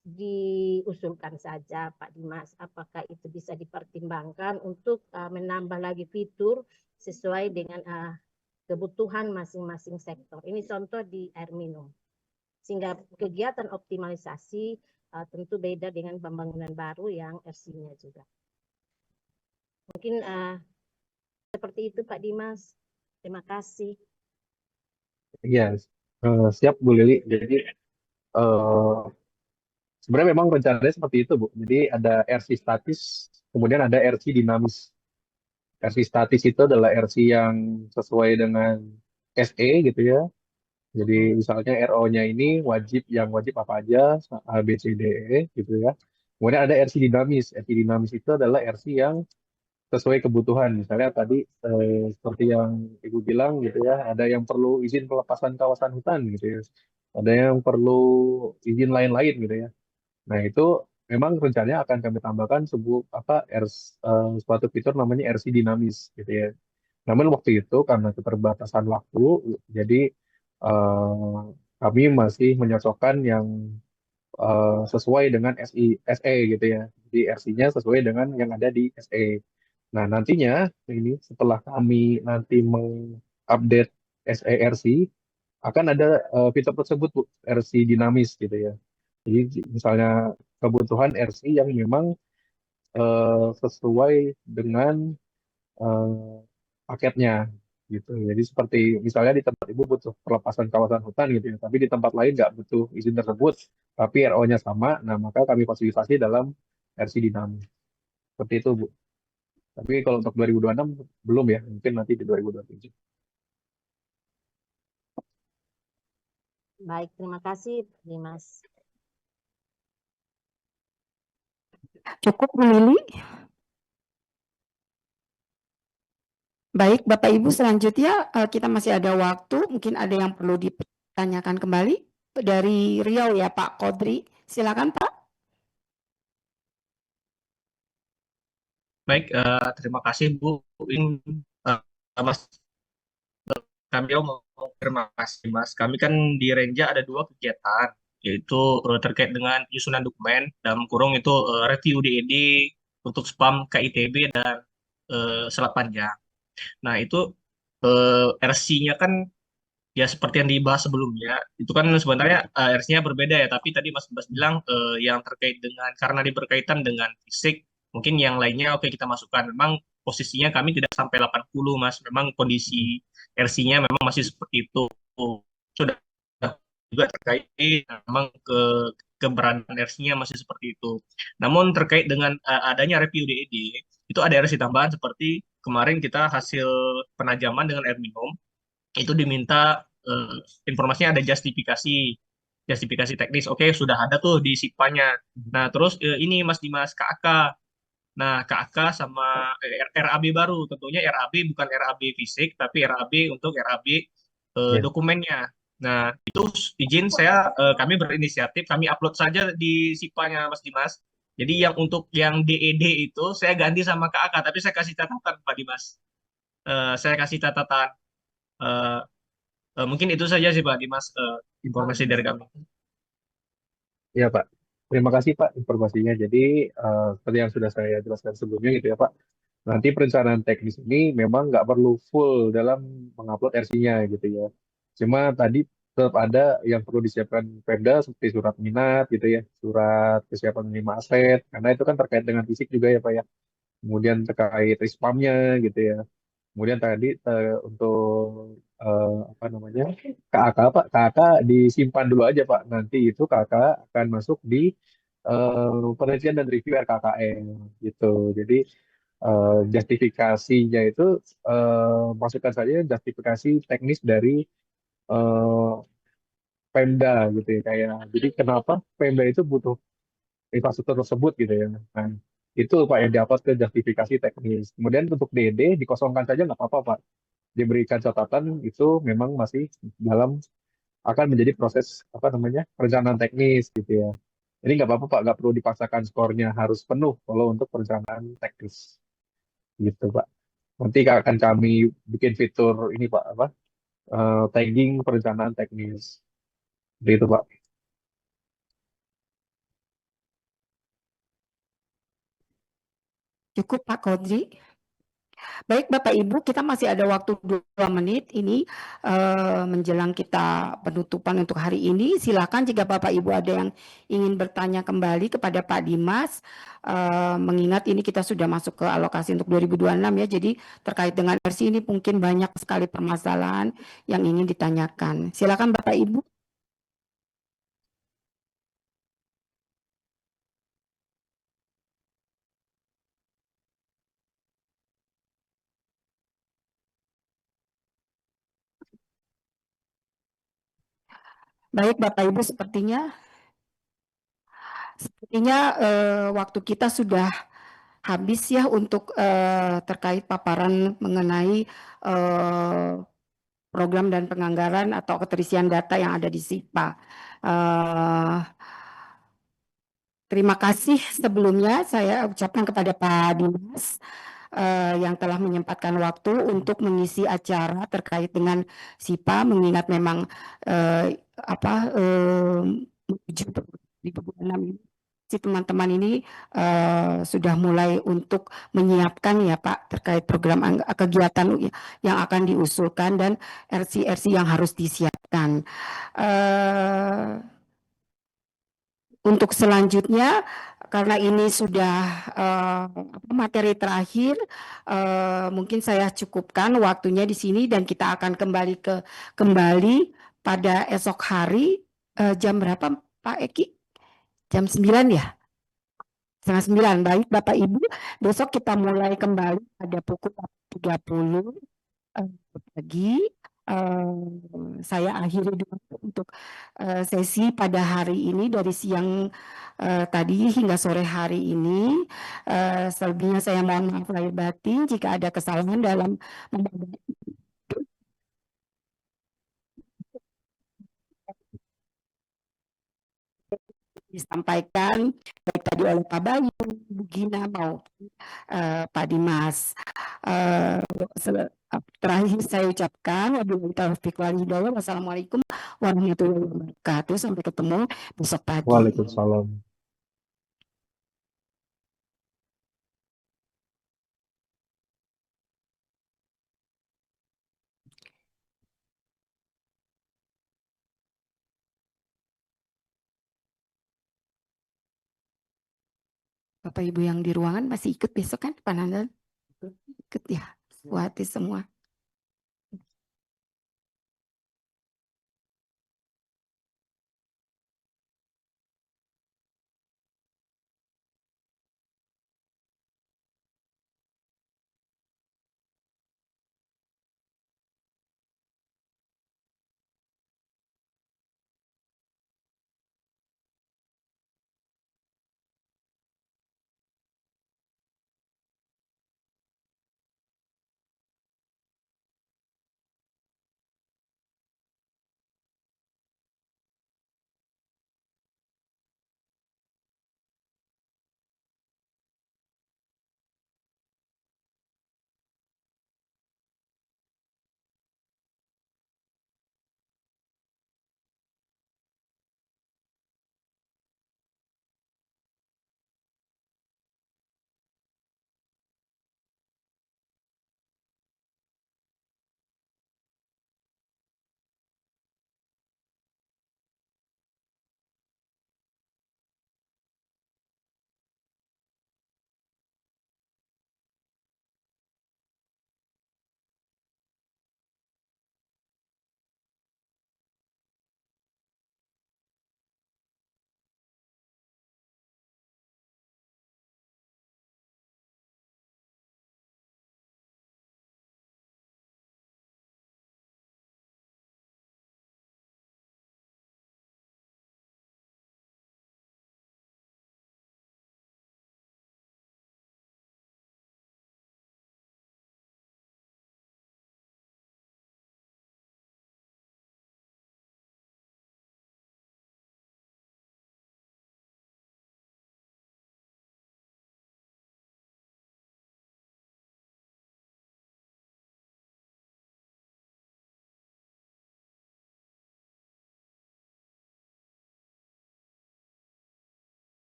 S7: diusulkan saja Pak Dimas, apakah itu bisa dipertimbangkan untuk menambah lagi fitur sesuai dengan kebutuhan masing-masing sektor. Ini contoh di air minum. Sehingga kegiatan optimalisasi tentu beda dengan pembangunan baru yang RC-nya juga. Mungkin seperti itu Pak Dimas. Terima kasih.
S1: Iya, siap Bu Lili. Jadi sebenarnya memang rencananya seperti itu Bu. Jadi ada RC statis, kemudian ada RC dinamis. RC statis itu adalah RC yang sesuai dengan SE gitu ya. Jadi misalnya RO-nya ini wajib apa aja, A, B, C, D, E gitu ya. Kemudian ada RC dinamis. RC dinamis itu adalah RC yang sesuai kebutuhan. Misalnya tadi seperti yang Ibu bilang gitu ya, ada yang perlu izin pelepasan kawasan hutan gitu ya, ada yang perlu izin lain-lain gitu ya. Nah itu memang rencananya akan kami tambahkan sebuah suatu fitur namanya RC dinamis gitu ya. Namun waktu itu karena keterbatasan waktu, jadi eh, kami masih menyocokkan yang sesuai dengan SE gitu ya. Jadi RC-nya sesuai dengan yang ada di SE. Nah, nantinya ini setelah kami nanti mengupdate SERC akan ada fitur tersebut Bu, RC dinamis gitu ya. Jadi misalnya kebutuhan RC yang memang sesuai dengan eh, paketnya gitu. Jadi seperti misalnya di tempat Ibu butuh pelepasan kawasan hutan gitu ya, tapi di tempat lain nggak butuh izin tersebut, tapi RO-nya sama, nah maka kami fasilitasi dalam RC dinamis. Seperti itu Bu. Tapi kalau untuk 2026 belum ya, mungkin nanti di 2027.
S7: Baik, terima kasih, Dimas.
S2: Cukup, Bu Lili? Baik, Bapak Ibu, selanjutnya kita masih ada waktu, mungkin ada yang perlu ditanyakan kembali dari Riau ya Pak Kodri. Silakan Pak.
S8: Baik, terima kasih Bu. Ini, Mas, kami mau terima kasih Mas. Kami kan di Renja ada dua kegiatan, yaitu terkait dengan penyusunan dokumen, dalam kurung itu review DED untuk spam KITB dan Selat Panjang. Nah, itu RC-nya kan ya seperti yang dibahas sebelumnya, itu kan sebenarnya RC-nya berbeda ya, tapi tadi Mas Bas bilang yang terkait dengan, karena berkaitan dengan fisik, mungkin yang lainnya oke kita masukkan. Memang posisinya kami tidak sampai 80 Mas, memang kondisi RC-nya memang masih seperti itu. Sudah juga terkait memang keberadaan RC-nya masih seperti itu. Namun terkait dengan adanya review DED, itu ada RC tambahan seperti kemarin kita hasil penajaman dengan air minum, itu diminta informasinya ada justifikasi teknis. Oke, sudah ada tuh di SIPA-nya. Nah, terus ini Mas Dimas KAK. Nah, KAK sama RAB baru. Tentunya RAB bukan RAB fisik, tapi RAB untuk RAB
S1: Ya.
S8: dokumennya. Nah, itu izin kami berinisiatif, kami upload saja di SIPA-nya Mas Dimas. Jadi yang untuk yang DED itu saya ganti sama KAK, tapi saya kasih catatan Pak Dimas. Saya kasih catatan. Eh, mungkin itu saja sih Pak Dimas, informasi dari kami.
S1: Ya Pak, terima kasih Pak informasinya. Jadi seperti yang sudah saya jelaskan sebelumnya gitu ya Pak, nanti perencanaan teknis ini memang nggak perlu full dalam mengupload RC-nya gitu ya. Cuma tadi tetap ada yang perlu disiapkan Pemda seperti surat minat gitu ya, surat kesiapan menerima aset, karena itu kan terkait dengan fisik juga ya Pak ya. Kemudian terkait rispamnya gitu ya. Kemudian tadi untuk apa namanya KAK Pak, KAK disimpan dulu aja Pak. Nanti itu KAK akan masuk di penelitian dan review RKKN gitu. Jadi justifikasinya itu masukkan saja justifikasi teknis dari eh, Pemda gitu ya kayak. Jadi kenapa Pemda itu butuh infrastruktur tersebut gitu ya. Nah, itu Pak yang dapat ke justifikasi teknis. Kemudian untuk DD dikosongkan saja nggak apa-apa Pak. Diberikan catatan itu memang masih dalam akan menjadi proses apa namanya perencanaan teknis gitu ya. Jadi nggak apa-apa Pak, nggak perlu dipaksakan skornya harus penuh kalau untuk perencanaan teknis gitu Pak. Nanti akan kami bikin fitur ini Pak apa tagging perencanaan teknis. Seperti itu Pak.
S2: Cukup Pak Kodri. Baik Bapak Ibu, kita masih ada waktu 2 menit ini menjelang kita penutupan untuk hari ini. Silakan jika Bapak Ibu ada yang ingin bertanya kembali kepada Pak Dimas, mengingat ini kita sudah masuk ke alokasi untuk 2026 ya, jadi terkait dengan versi ini mungkin banyak sekali permasalahan yang ingin ditanyakan. Silakan Bapak Ibu. Baik Bapak Ibu, sepertinya waktu kita sudah habis ya untuk terkait paparan mengenai program dan penganggaran atau keterisian data yang ada di SIPA. Terima kasih sebelumnya saya ucapkan kepada Pak Dimas yang telah menyempatkan waktu untuk mengisi acara terkait dengan SIPA, mengingat memang menuju 2026 ini si teman-teman ini sudah mulai untuk menyiapkan ya Pak terkait program kegiatan yang akan diusulkan dan RC-RC yang harus disiapkan. Untuk selanjutnya, karena ini sudah materi terakhir, mungkin saya cukupkan waktunya di sini dan kita akan kembali pada esok hari jam berapa Pak Eki? Jam 9 ya? Setengah 9. Baik Bapak Ibu, besok kita mulai kembali pada pukul 30 pagi. Saya akhiri dulu untuk sesi pada hari ini dari siang tadi hingga sore hari ini. Selebihnya saya mohon maaf lahir batin jika ada kesalahan dalam disampaikan baik tadi oleh Pak Bayu, Bu Gina maupun Pak Dimas. Terakhir saya ucapkan wabillahi taufiq wal hidayah. Wassalamualaikum warahmatullahi wabarakatuh. Sampai ketemu besok pagi.
S1: Waalaikumsalam.
S2: Bapak Ibu yang di ruangan masih ikut besok kan Pak Nandan? Ikut ya, buat semua.